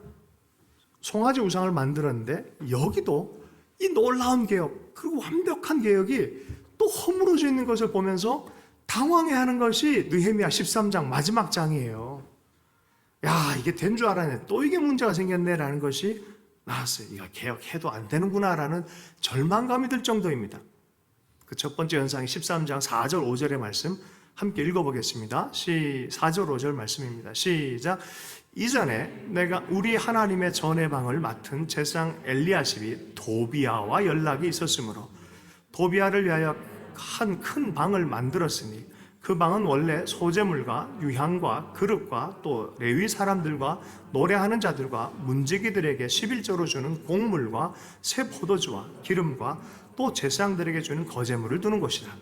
송아지 우상을 만들었는데 여기도 이 놀라운 개혁 그리고 완벽한 개혁이 또 허물어져 있는 것을 보면서 당황해하는 것이 느헤미야 13장 마지막 장이에요. 야, 이게 된 줄 알았네. 또 이게 문제가 생겼네라는 것이 나왔어요. 이거 개혁해도 안 되는구나라는 절망감이 들 정도입니다. 그 첫 번째 현상이 13장 4절 5절의 말씀 함께 읽어보겠습니다. 4절 5절 말씀입니다. 시작. 이전에 내가 우리 하나님의 전회방을 맡은 제사장 엘리야십이 도비아와 연락이 있었으므로 도비아를 위하여 한 큰 방을 만들었으니 그 방은 원래 소재물과 유향과 그릇과 또 레위 사람들과 노래하는 자들과 문지기들에게 11조로 주는 곡물과 새 포도주와 기름과 또 제사장들에게 주는 거제물을 두는 곳이다.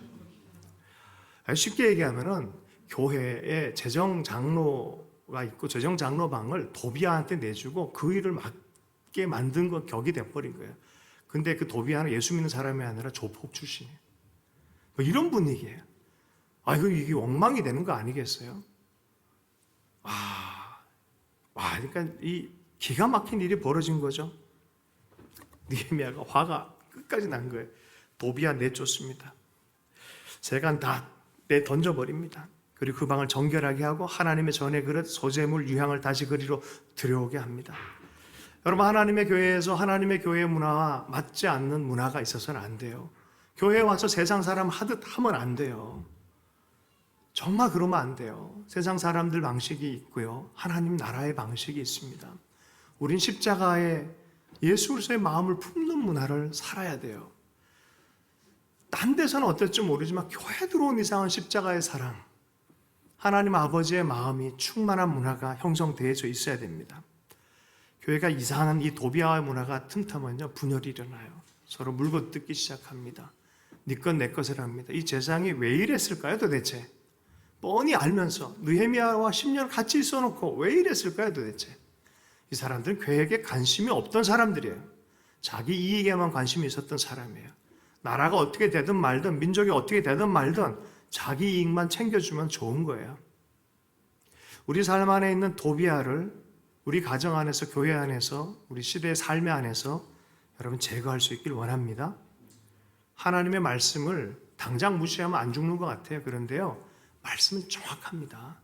쉽게 얘기하면은 교회에 재정 장로가 있고 재정 장로방을 도비아한테 내주고 그 일을 맡게 만든 것 격이 돼버린 거예요. 근데 그 도비아는 예수 믿는 사람이 아니라 조폭 출신이에요. 뭐 이런 분위기예요. 이게 엉망이 되는 거 아니겠어요? 그러니까 이 기가 막힌 일이 벌어진 거죠. 느헤미야가 화가 끝까지 난 거예요. 도비아 내쫓습니다. 세간 다 내던져버립니다. 그리고 그 방을 정결하게 하고 하나님의 전의 그릇, 소재물, 유향을 다시 그리로 들여오게 합니다. 여러분, 하나님의 교회에서 하나님의 교회의 문화와 맞지 않는 문화가 있어서는 안 돼요. 교회에 와서 세상 사람 하듯 하면 안 돼요. 정말 그러면 안 돼요. 세상 사람들 방식이 있고요. 하나님 나라의 방식이 있습니다. 우린 십자가에 예수 그리스도의 마음을 품는 문화를 살아야 돼요. 딴 데서는 어떨지 모르지만 교회 들어온 이상은 십자가의 사랑, 하나님 아버지의 마음이 충만한 문화가 형성되어져 있어야 됩니다. 교회가 이상한 이 도비아의 문화가 틈타면요 분열이 일어나요. 서로 물고 뜯기 시작합니다. 네 것 내 것을 합니다. 이 제사장이 왜 이랬을까요 도대체? 뻔히 알면서 느헤미야와 10년 같이 있어놓고 왜 이랬을까요 도대체? 이 사람들은 교회에 관심이 없던 사람들이에요. 자기 이익에만 관심이 있었던 사람이에요. 나라가 어떻게 되든 말든 민족이 어떻게 되든 말든 자기 이익만 챙겨주면 좋은 거예요. 우리 삶 안에 있는 도비아를 우리 가정 안에서 교회 안에서 우리 시대의 삶의 안에서 여러분 제거할 수 있길 원합니다. 하나님의 말씀을 당장 무시하면 안 죽는 것 같아요. 그런데요 말씀은 정확합니다.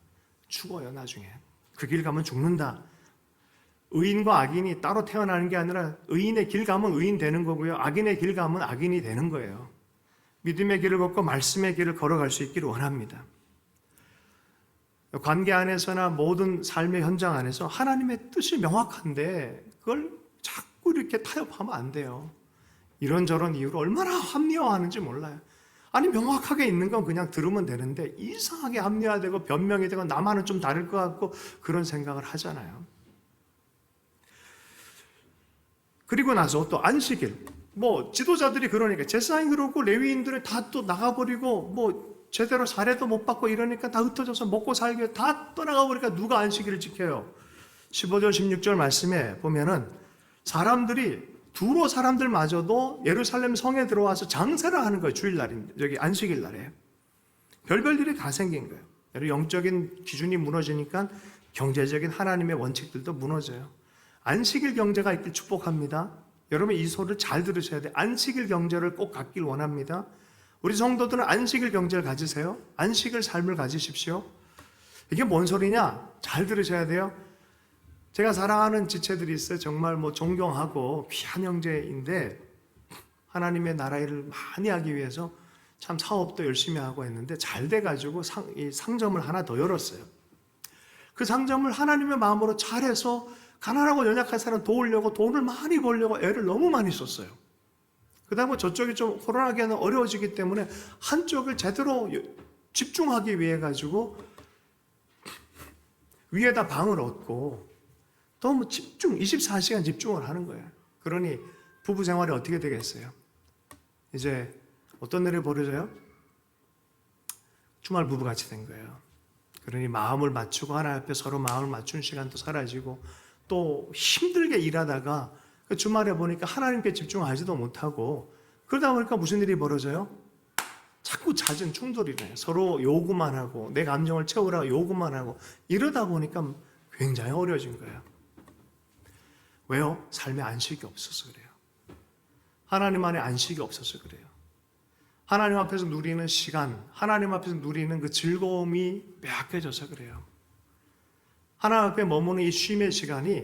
죽어요 나중에. 그 길 가면 죽는다. 의인과 악인이 따로 태어나는 게 아니라 의인의 길 가면 의인 되는 거고요. 악인의 길 가면 악인이 되는 거예요. 믿음의 길을 걷고 말씀의 길을 걸어갈 수 있기를 원합니다. 관계 안에서나 모든 삶의 현장 안에서 하나님의 뜻이 명확한데 그걸 자꾸 이렇게 타협하면 안 돼요. 이런저런 이유로 얼마나 합리화하는지 몰라요. 아니 명확하게 있는 건 그냥 들으면 되는데 이상하게 합리화되고 변명이 되고 나만은 좀 다를 것 같고 그런 생각을 하잖아요. 그리고 나서 또 안식일, 지도자들이 그러니까 제사장이 그러고 레위인들은 다 또 나가버리고 제대로 사례도 못 받고 이러니까 다 흩어져서 먹고 살기 위해 다 떠나가버리니까 누가 안식일을 지켜요? 15절 16절 말씀에 보면은 두로 사람들마저도 예루살렘 성에 들어와서 장사를 하는 거예요. 주일날인데 여기 안식일 날에 별별 일이 다 생긴 거예요. 영적인 기준이 무너지니까 경제적인 하나님의 원칙들도 무너져요. 안식일 경제가 있길 축복합니다. 여러분 이 소리를 잘 들으셔야 돼요. 안식일 경제를 꼭 갖길 원합니다. 우리 성도들은 안식일 경제를 가지세요. 안식일 삶을 가지십시오. 이게 뭔 소리냐? 잘 들으셔야 돼요. 제가 사랑하는 지체들이 있어요. 정말 존경하고 귀한 형제인데 하나님의 나라 일을 많이 하기 위해서 참 사업도 열심히 하고 했는데 잘 돼가지고 상점을 하나 더 열었어요. 그 상점을 하나님의 마음으로 잘해서 가난하고 연약한 사람 도우려고 돈을 많이 벌려고 애를 너무 많이 썼어요. 그 다음에 저쪽이 좀 코로나기에는 어려워지기 때문에 한쪽을 제대로 집중하기 위해 가지고 위에다 방을 얻고 또 집중 24시간 집중을 하는 거예요. 그러니 부부 생활이 어떻게 되겠어요? 이제 어떤 일이 벌어져요? 주말 부부같이 된 거예요. 그러니 마음을 맞추고 하나님 앞에 서로 마음을 맞춘 시간도 사라지고 또 힘들게 일하다가 주말에 보니까 하나님께 집중하지도 못하고 그러다 보니까 무슨 일이 벌어져요? 자꾸 잦은 충돌이 나요. 서로 요구만 하고 내 감정을 채우라고 요구만 하고 이러다 보니까 굉장히 어려워진 거예요. 왜요? 삶에 안식이 없어서 그래요. 하나님 안에 안식이 없어서 그래요. 하나님 앞에서 누리는 시간, 하나님 앞에서 누리는 그 즐거움이 빼앗겨져서 그래요. 하나님 앞에 머무는 이 쉼의 시간이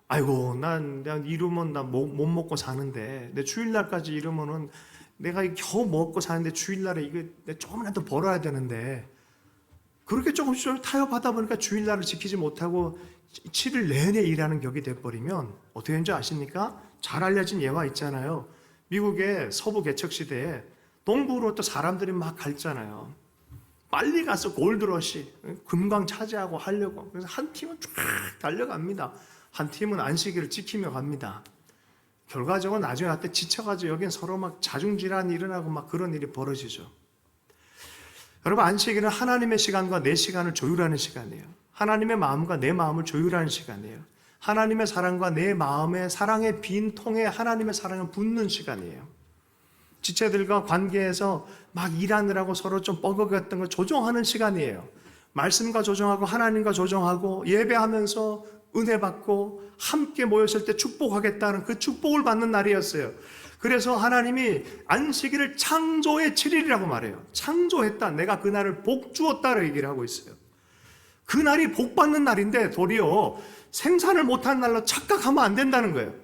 아이고 난 이러면 나 못 먹고 사는데 내 주일날까지 이러면은 내가 겨우 먹고 사는데 주일날에 이거 조금이라도 벌어야 되는데 그렇게 조금씩 타협하다 보니까 주일날을 지키지 못하고 7일 내내 일하는 격이 돼버리면 어떻게 되는지 아십니까? 잘 알려진 예화 있잖아요. 미국의 서부 개척 시대에 동부로 또 사람들이 막 갔잖아요. 빨리 가서 골드러시, 금광 차지하고 하려고. 그래서 한 팀은 쫙 달려갑니다. 한 팀은 안식일을 지키며 갑니다. 결과적으로 나중에 할 때 지쳐가지고 여긴 서로 막 자중질환이 일어나고 막 그런 일이 벌어지죠. 여러분, 안식일은 하나님의 시간과 내 시간을 조율하는 시간이에요. 하나님의 마음과 내 마음을 조율하는 시간이에요. 하나님의 사랑과 내 마음의 사랑의 빈 통에 하나님의 사랑을 붓는 시간이에요. 지체들과 관계에서 막 일하느라고 서로 좀 뻐걱였던 걸 조정하는 시간이에요. 말씀과 조정하고 하나님과 조정하고 예배하면서 은혜 받고 함께 모였을 때 축복하겠다는 그 축복을 받는 날이었어요. 그래서 하나님이 안식일을 창조의 7일이라고 말해요. 창조했다. 내가 그 날을 복 주었다라고 얘기를 하고 있어요. 그 날이 복 받는 날인데 도리어 생산을 못한 날로 착각하면 안 된다는 거예요.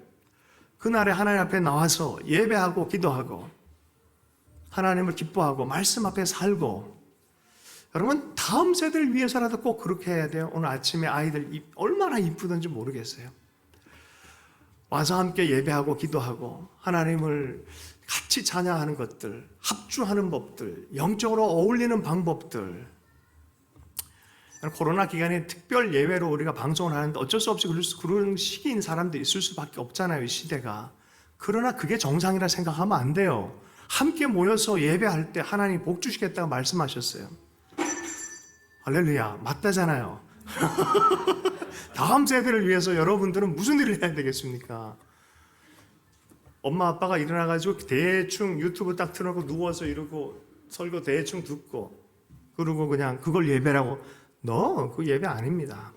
그 날에 하나님 앞에 나와서 예배하고 기도하고 하나님을 기뻐하고 말씀 앞에 살고 여러분 다음 세대를 위해서라도 꼭 그렇게 해야 돼요. 오늘 아침에 아이들 얼마나 이쁘던지 모르겠어요. 와서 함께 예배하고 기도하고 하나님을 같이 찬양하는 것들, 합주하는 법들, 영적으로 어울리는 방법들. 코로나 기간에 특별 예외로 우리가 방송을 하는데 어쩔 수 없이 그런 시기인 사람들이 있을 수밖에 없잖아요, 이 시대가. 그러나 그게 정상이라 생각하면 안 돼요. 함께 모여서 예배할 때 하나님 복 주시겠다고 말씀하셨어요. 할렐루야, 맞다잖아요. 다음 세대를 위해서 여러분들은 무슨 일을 해야 되겠습니까? 엄마 아빠가 일어나가지고 대충 유튜브 딱 틀어놓고 누워서 이러고 설교 대충 듣고 그러고 그냥 그걸 예배라고. 그 예배 아닙니다.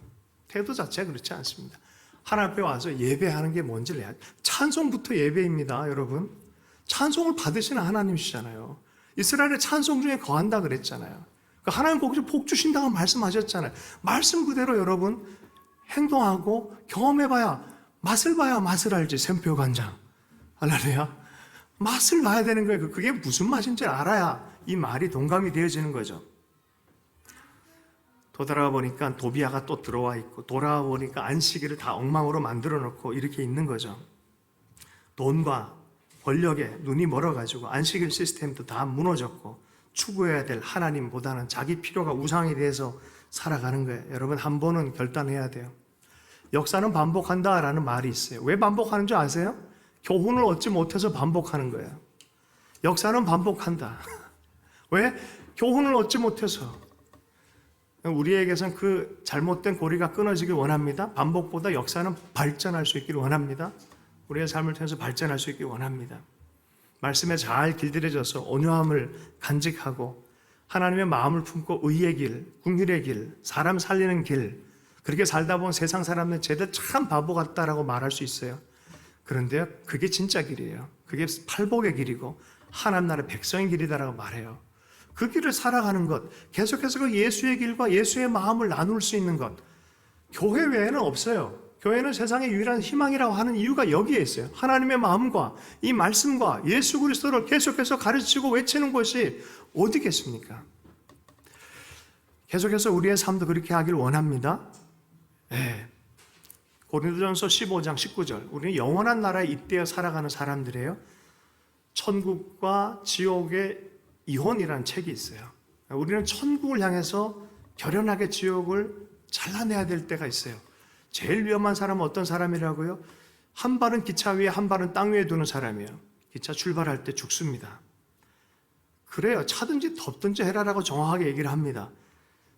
태도 자체가 그렇지 않습니다. 하나님 앞에 와서 예배하는 게 뭔지를 해야 찬송부터 예배입니다, 여러분. 찬송을 받으시는 하나님이시잖아요. 이스라엘의 찬송 중에 거한다 그랬잖아요. 하나님 거기서 복 주신다고 말씀하셨잖아요. 말씀 그대로 여러분 행동하고 경험해봐야 맛을 봐야 맛을 알지. 샘표 간장. 할렐루야. 맛을 봐야 되는 거예요. 그게 무슨 맛인지 알아야 이 말이 동감이 되어지는 거죠. 돌아와 보니까 도비아가 또 들어와 있고 돌아와 보니까 안식일을 다 엉망으로 만들어 놓고 이렇게 있는 거죠. 돈과 권력에 눈이 멀어가지고 안식일 시스템도 다 무너졌고 추구해야 될 하나님보다는 자기 필요가 우상이 돼서 살아가는 거예요. 여러분 한 번은 결단해야 돼요. 역사는 반복한다라는 말이 있어요. 왜 반복하는 줄 아세요? 교훈을 얻지 못해서 반복하는 거예요. 역사는 반복한다. 왜? 교훈을 얻지 못해서. 우리에게선 그 잘못된 고리가 끊어지길 원합니다. 반복보다 역사는 발전할 수 있기를 원합니다. 우리의 삶을 통해서 발전할 수 있기를 원합니다. 말씀에 잘 길들여져서 온유함을 간직하고 하나님의 마음을 품고 의의 길, 긍휼의 길, 사람 살리는 길 그렇게 살다 보면 세상 사람은 쟤들 참 바보 같다라고 말할 수 있어요. 그런데 그게 진짜 길이에요. 그게 팔복의 길이고 하나님 나라의 백성의 길이다라고 말해요. 그 길을 살아가는 것, 계속해서 그 예수의 길과 예수의 마음을 나눌 수 있는 것, 교회 외에는 없어요. 교회는 세상의 유일한 희망이라고 하는 이유가 여기에 있어요. 하나님의 마음과 이 말씀과 예수 그리스도를 계속해서 가르치고 외치는 것이 어디겠습니까? 계속해서 우리의 삶도 그렇게 하길 원합니다. 네. 고린도전서 15장 19절 우리는 영원한 나라에 잇대어 살아가는 사람들이에요. 천국과 지옥의 이혼이라는 책이 있어요. 우리는 천국을 향해서 결연하게 지옥을 잘라내야 될 때가 있어요. 제일 위험한 사람은 어떤 사람이라고요? 한 발은 기차 위에 한 발은 땅 위에 두는 사람이에요. 기차 출발할 때 죽습니다. 그래요. 차든지 덥든지 해라라고 정확하게 얘기를 합니다.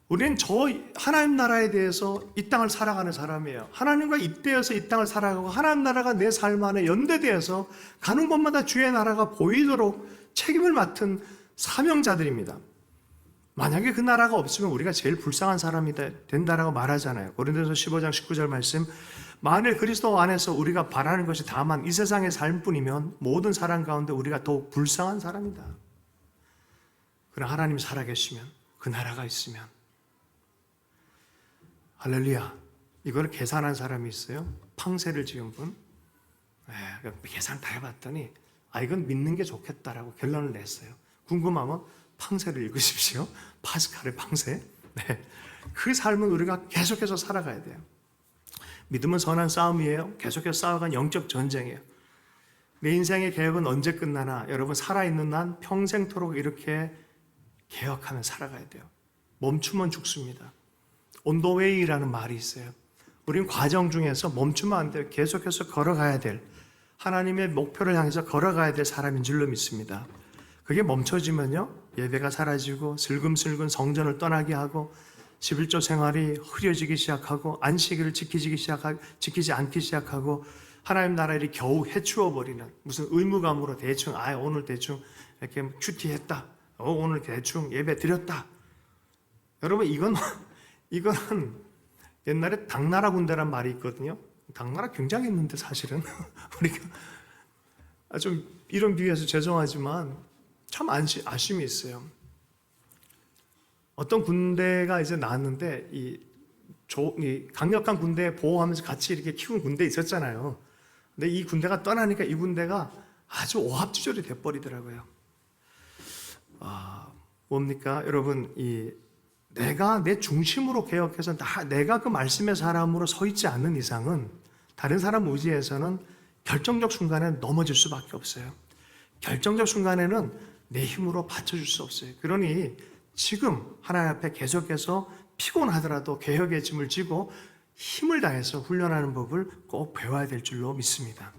우리는 저 하나님 나라에 대해서 이 땅을 살아가는 사람이에요. 하나님과 입대해서 이 땅을 살아가고 하나님 나라가 내 삶 안에 연대되어서 가는 곳마다 주의 나라가 보이도록 책임을 맡은 사명자들입니다. 만약에 그 나라가 없으면 우리가 제일 불쌍한 사람이 된다라고 말하잖아요. 고린도서 15장 19절 말씀, 만일 그리스도 안에서 우리가 바라는 것이 다만 이 세상의 삶뿐이면 모든 사람 가운데 우리가 더욱 불쌍한 사람이다. 그러나 하나님이 살아계시면, 그 나라가 있으면, 할렐루야. 이걸 계산한 사람이 있어요. 팡세를 지은 분. 계산 다 해봤더니 이건 믿는 게 좋겠다라고 결론을 냈어요. 궁금하면 팡세를 읽으십시오. 파스칼의 팡세. 네. 그 삶은 우리가 계속해서 살아가야 돼요. 믿음은 선한 싸움이에요. 계속해서 싸워간 영적 전쟁이에요. 내 인생의 개혁은 언제 끝나나 여러분 살아있는 난 평생토록 이렇게 개혁하며 살아가야 돼요. 멈추면 죽습니다. 온더웨이라는 말이 있어요. 우린 과정 중에서 멈추면 안 돼요. 계속해서 걸어가야 될, 하나님의 목표를 향해서 걸어가야 될 사람인 줄로 믿습니다. 그게 멈춰지면요, 예배가 사라지고 슬금슬금 성전을 떠나게 하고 11조 생활이 흐려지기 시작하고 안식일을 지키지 않기 시작하고 하나님 나라를 겨우 해치워 버리는, 무슨 의무감으로 대충 오늘 대충 이렇게 큐티했다, 오늘 대충 예배 드렸다. 여러분 이거는 옛날에 당나라 군대란 말이 있거든요. 당나라 굉장했는데 사실은 우리가 좀 이런 비유해서 죄송하지만 참 아쉬움이 있어요. 어떤 군대가 이제 나왔는데 이 강력한 군대에 보호하면서 같이 이렇게 키운 군대 있었잖아요. 근데 이 군대가 떠나니까 이 군대가 아주 오합지졸이 돼버리더라고요. 뭡니까 여러분, 내가 내 중심으로 개혁해서 내가 그 말씀의 사람으로 서 있지 않는 이상은 다른 사람 의지에서는 결정적 순간에 넘어질 수밖에 없어요. 결정적 순간에는 내 힘으로 받쳐줄 수 없어요. 그러니 지금 하나님 앞에 계속해서 피곤하더라도 개혁의 짐을 지고 힘을 다해서 훈련하는 법을 꼭 배워야 될 줄로 믿습니다.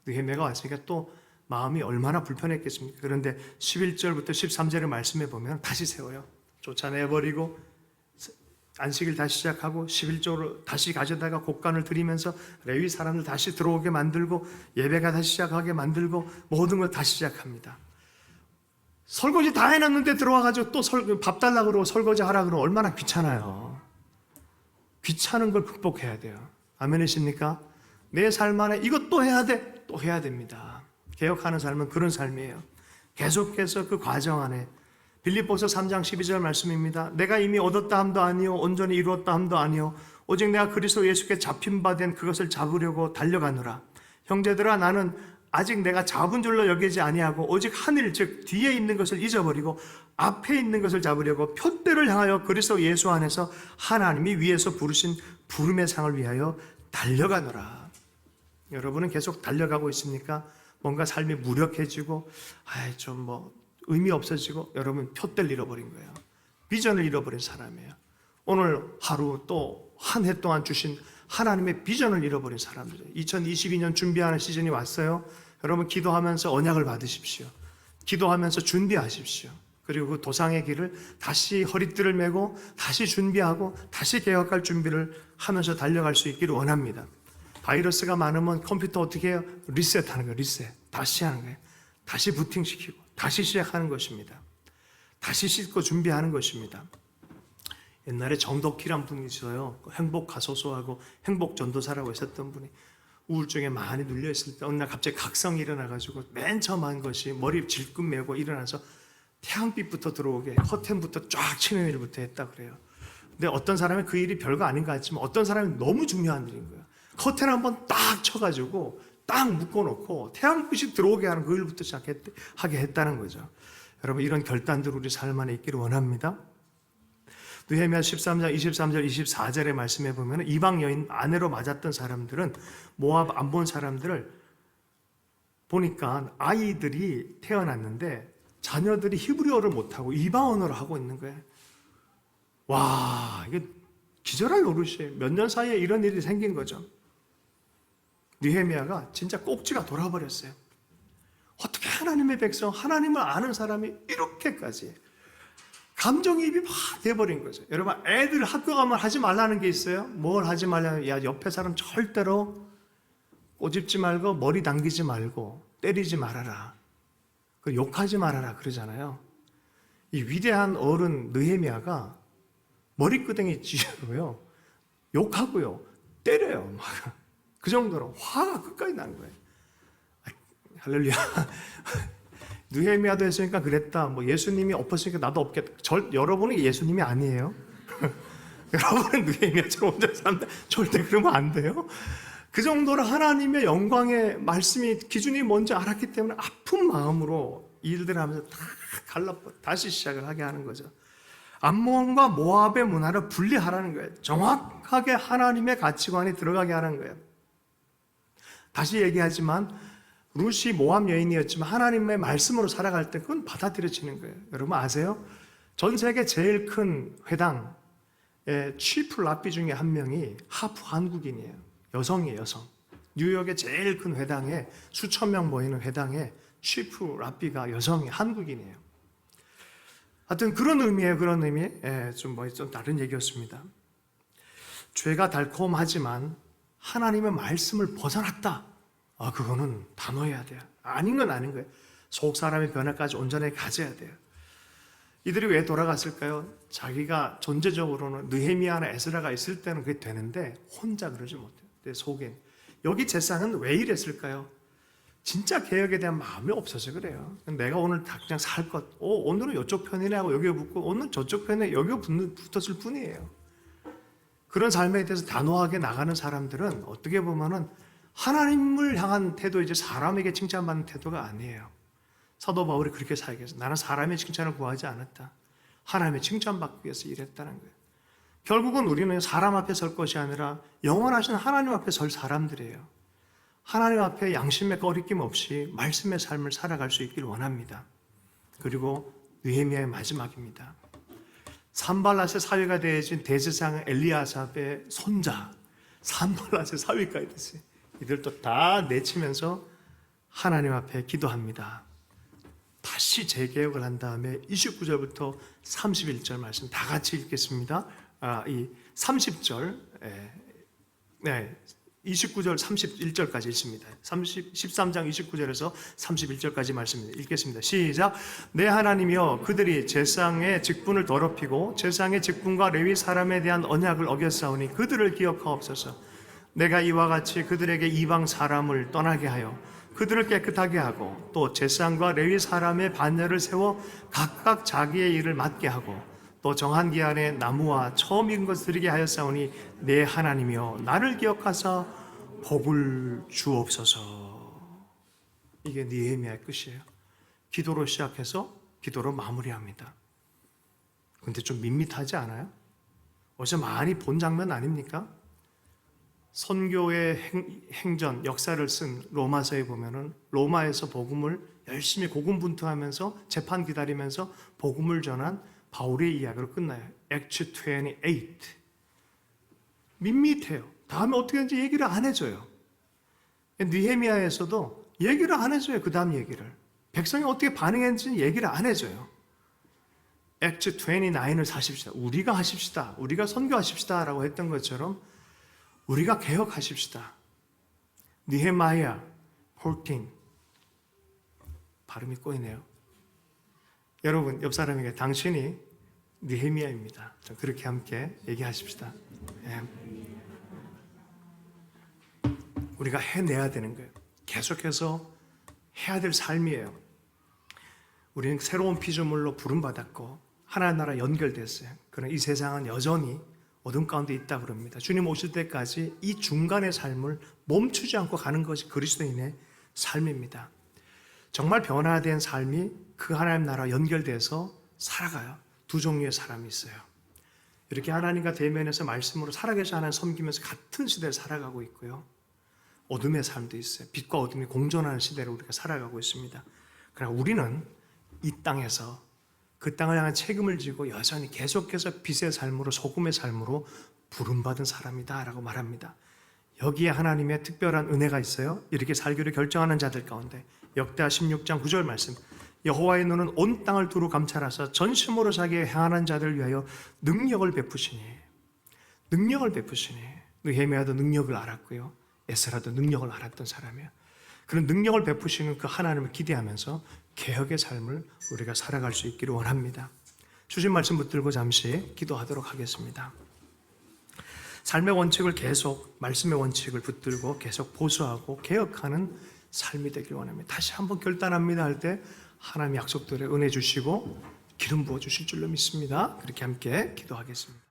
느헤미야가 왔으니까 또 마음이 얼마나 불편했겠습니까? 그런데 11절부터 13절의 말씀에 보면 다시 세워요. 쫓아내버리고 안식일 다시 시작하고 11조로 다시 가져다가 곡간을 드리면서 레위 사람들 다시 들어오게 만들고 예배가 다시 시작하게 만들고 모든 걸 다시 시작합니다. 설거지 다 해놨는데 들어와가지고 또 밥 달라고 그러고 설거지 하라 그러면 얼마나 귀찮아요. 귀찮은 걸 극복해야 돼요. 아멘이십니까? 내 삶 안에 이것 또 해야 돼, 또 해야 됩니다. 개혁하는 삶은 그런 삶이에요. 계속해서 그 과정 안에 빌립보서 3장 12절 말씀입니다. 내가 이미 얻었다 함도 아니요 온전히 이루었다 함도 아니요 오직 내가 그리스도 예수께 잡힌 바 된 그것을 잡으려고 달려가노라. 형제들아, 나는 아직 내가 잡은 줄로 여기지 아니하고 오직 하늘 즉 뒤에 있는 것을 잊어버리고 앞에 있는 것을 잡으려고 표대를 향하여 그리스도 예수 안에서 하나님이 위에서 부르신 부름의 상을 위하여 달려가노라. 여러분은 계속 달려가고 있습니까? 뭔가 삶이 무력해지고 좀 의미 없어지고 여러분 표대를 잃어버린 거예요. 비전을 잃어버린 사람이에요. 오늘 하루 또 한 해 동안 주신 하나님의 비전을 잃어버린 사람들. 2022년 준비하는 시즌이 왔어요. 여러분 기도하면서 언약을 받으십시오. 기도하면서 준비하십시오. 그리고 그 도상의 길을 다시 허리띠를 메고 다시 준비하고 다시 개혁할 준비를 하면서 달려갈 수 있기를 원합니다. 바이러스가 많으면 컴퓨터 어떻게 해요? 리셋하는 거예요. 리셋. 다시 하는 거예요. 다시 부팅시키고 다시 시작하는 것입니다. 다시 씻고 준비하는 것입니다. 옛날에 정덕희란 분이 있어요. 행복 가소서하고 행복 전도사라고 했었던 분이 우울증에 많이 눌려 있을 때 어느 날 갑자기 각성이 일어나가지고 맨 처음 한 것이 머리 질끈 메고 일어나서 태양빛부터 들어오게 커튼부터 쫙 치는 일부터 했다 그래요. 근데 어떤 사람은 그 일이 별거 아닌 것 같지만 어떤 사람은 너무 중요한 일인 거예요. 커튼 한번 딱 쳐가지고 딱 묶어놓고 태양빛이 들어오게 하는 그 일부터 시작하게 했다는 거죠. 여러분 이런 결단들 우리 삶 안에 있기를 원합니다. 느헤미야 13장 23절 24절의 말씀에 보면 이방 여인 아내로 맞았던 사람들은 모압 암몬 사람들을 보니까 아이들이 태어났는데 자녀들이 히브리어를 못하고 이방 언어를 하고 있는 거예요. 와, 이게 기절할 노릇이에요. 몇 년 사이에 이런 일이 생긴 거죠. 느헤미야가 진짜 꼭지가 돌아버렸어요. 어떻게 하나님의 백성, 하나님을 아는 사람이 이렇게까지 감정이입이 막 돼버린 거죠. 여러분, 애들 학교 가면 하지 말라는 게 있어요. 뭘 하지 말라는, 야, 옆에 사람 절대로 꼬집지 말고 머리 당기지 말고 때리지 말아라, 욕하지 말아라 그러잖아요. 이 위대한 어른 느헤미야가 머리끄댕이 쥐고요, 욕하고요, 때려요. 막 그 정도로 화가 끝까지 난 거예요. 할렐루야. 느헤미야도 했으니까 그랬다. 뭐 예수님이 엎었으니까 나도 엎겠다. 여러분은 예수님이 아니에요. 여러분은 느헤미야처럼 혼자 산다. 절대 그러면 안 돼요. 그 정도로 하나님의 영광의 말씀이 기준이 뭔지 알았기 때문에 아픈 마음으로 일들을 하면서 다 다시 시작을 하게 하는 거죠. 암몬과 모압의 문화를 분리하라는 거예요. 정확하게 하나님의 가치관이 들어가게 하는 거예요. 다시 얘기하지만 룻이 모압 여인이었지만 하나님의 말씀으로 살아갈 때 그건 받아들여지는 거예요. 여러분 아세요? 전 세계 제일 큰 회당의 치프 랍비 중에 한 명이 하프 한국인이에요. 여성이에요, 여성. 뉴욕의 제일 큰 회당에 수천 명 모이는 회당에 치프 랍비가 여성이 한국인이에요. 하여튼 그런 의미예요, 그런 의미. 좀 다른 얘기였습니다. 죄가 달콤하지만 하나님의 말씀을 벗어났다. 그거는 단호해야 돼요. 아닌 건 아닌 거예요. 속 사람의 변화까지 온전히 가져야 돼요. 이들이 왜 돌아갔을까요? 자기가 존재적으로는 느헤미야나 에스라가 있을 때는 그게 되는데 혼자 그러지 못해요. 내 속엔. 여기 제사는 왜 이랬을까요? 진짜 개혁에 대한 마음이 없어서 그래요. 내가 오늘 다 그냥 살 것, 오늘은 이쪽 편이네 하고 여기에 붙고 오늘은 저쪽 편에 여기에 붙었을 뿐이에요. 그런 삶에 대해서 단호하게 나가는 사람들은 어떻게 보면은 하나님을 향한 태도이지 사람에게 칭찬받는 태도가 아니에요. 사도 바울이 그렇게 살게 해서 나는 사람의 칭찬을 구하지 않았다. 하나님의 칭찬받기 위해서 일했다는 거예요. 결국은 우리는 사람 앞에 설 것이 아니라 영원하신 하나님 앞에 설 사람들이에요. 하나님 앞에 양심의 거리낌 없이 말씀의 삶을 살아갈 수 있기를 원합니다. 그리고 느헤미야의 마지막입니다. 산발랏의 사위가 되어진 대제사장 엘리야삽의 손자 산발랏의 사위가 됐어요. 이들도 다 내치면서 하나님 앞에 기도합니다. 다시 재개혁을 한 다음에 29절부터 31절 말씀 다 같이 읽겠습니다. 이 30절, 29절 31절까지 읽습니다. 13장 29절에서 31절까지 말씀 읽겠습니다. 시작. 내 하나님이여, 그들이 제사장의 직분을 더럽히고 제사장의 직분과 레위 사람에 대한 언약을 어겼사오니 그들을 기억하옵소서. 내가 이와 같이 그들에게 이방 사람을 떠나게 하여 그들을 깨끗하게 하고 또 제사장과 레위 사람의 반열을 세워 각각 자기의 일을 맡게 하고 또 정한 기한에 나무와 처음 익은 것을 드리게 하였사오니 내 하나님이여, 나를 기억하사 복을 주옵소서. 이게 느헤미야의 끝이에요. 기도로 시작해서 기도로 마무리합니다. 근데 좀 밋밋하지 않아요? 어제 많이 본 장면 아닙니까? 선교의 행전, 역사를 쓴 로마서에 보면은 로마에서 복음을 열심히 고군분투하면서 재판 기다리면서 복음을 전한 바울의 이야기로 끝나요. Acts 28. 밋밋해요. 다음에 어떻게 하는지 얘기를 안 해줘요. 느헤미야에서도 얘기를 안 해줘요. 그 다음 얘기를. 백성이 어떻게 반응했는지 얘기를 안 해줘요. Acts 29을 사십시다. 우리가 하십시다. 우리가 선교하십시다 라고 했던 것처럼 우리가 개혁하십시다. 느헤마야 14. 발음이 꼬이네요. 여러분, 옆 사람에게 당신이 느헤미야입니다. 그렇게 함께 얘기하십시다. 우리가 해내야 되는 거예요. 계속해서 해야 될 삶이에요. 우리는 새로운 피조물로 부름받았고 하나님 나라 연결됐어요. 그러나 이 세상은 여전히 어둠 가운데 있다 그럽니다. 주님 오실 때까지 이 중간의 삶을 멈추지 않고 가는 것이 그리스도인의 삶입니다. 정말 변화된 삶이 그 하나님 나라 연결돼서 살아가요. 두 종류의 사람이 있어요. 이렇게 하나님과 대면해서 말씀으로 살아계셔 하나님 섬기면서 같은 시대를 살아가고 있고요. 어둠의 삶도 있어요. 빛과 어둠이 공존하는 시대를 우리가 살아가고 있습니다. 그러나 우리는 이 땅에서 그 땅을 향한 책임을 지고 여전히 계속해서 빛의 삶으로 소금의 삶으로 부름받은 사람이다 라고 말합니다. 여기에 하나님의 특별한 은혜가 있어요. 이렇게 살기로 결정하는 자들 가운데 역대하 16장 9절 말씀. 여호와의 눈은 온 땅을 두루 감찰하사 전심으로 자기의 행하는 자들을 위하여 능력을 베푸시니. 능력을 베푸시니. 느헤미야도 능력을 알았고요. 에스라도 능력을 알았던 사람이에요. 그런 능력을 베푸시는 그 하나님을 기대하면서 개혁의 삶을 우리가 살아갈 수 있기를 원합니다. 주신 말씀 붙들고 잠시 기도하도록 하겠습니다. 삶의 원칙을 계속, 말씀의 원칙을 붙들고 계속 보수하고 개혁하는 삶이 되길 원합니다. 다시 한번 결단합니다 할 때 하나님 약속들에 은혜 주시고 기름 부어 주실 줄로 믿습니다. 그렇게 함께 기도하겠습니다.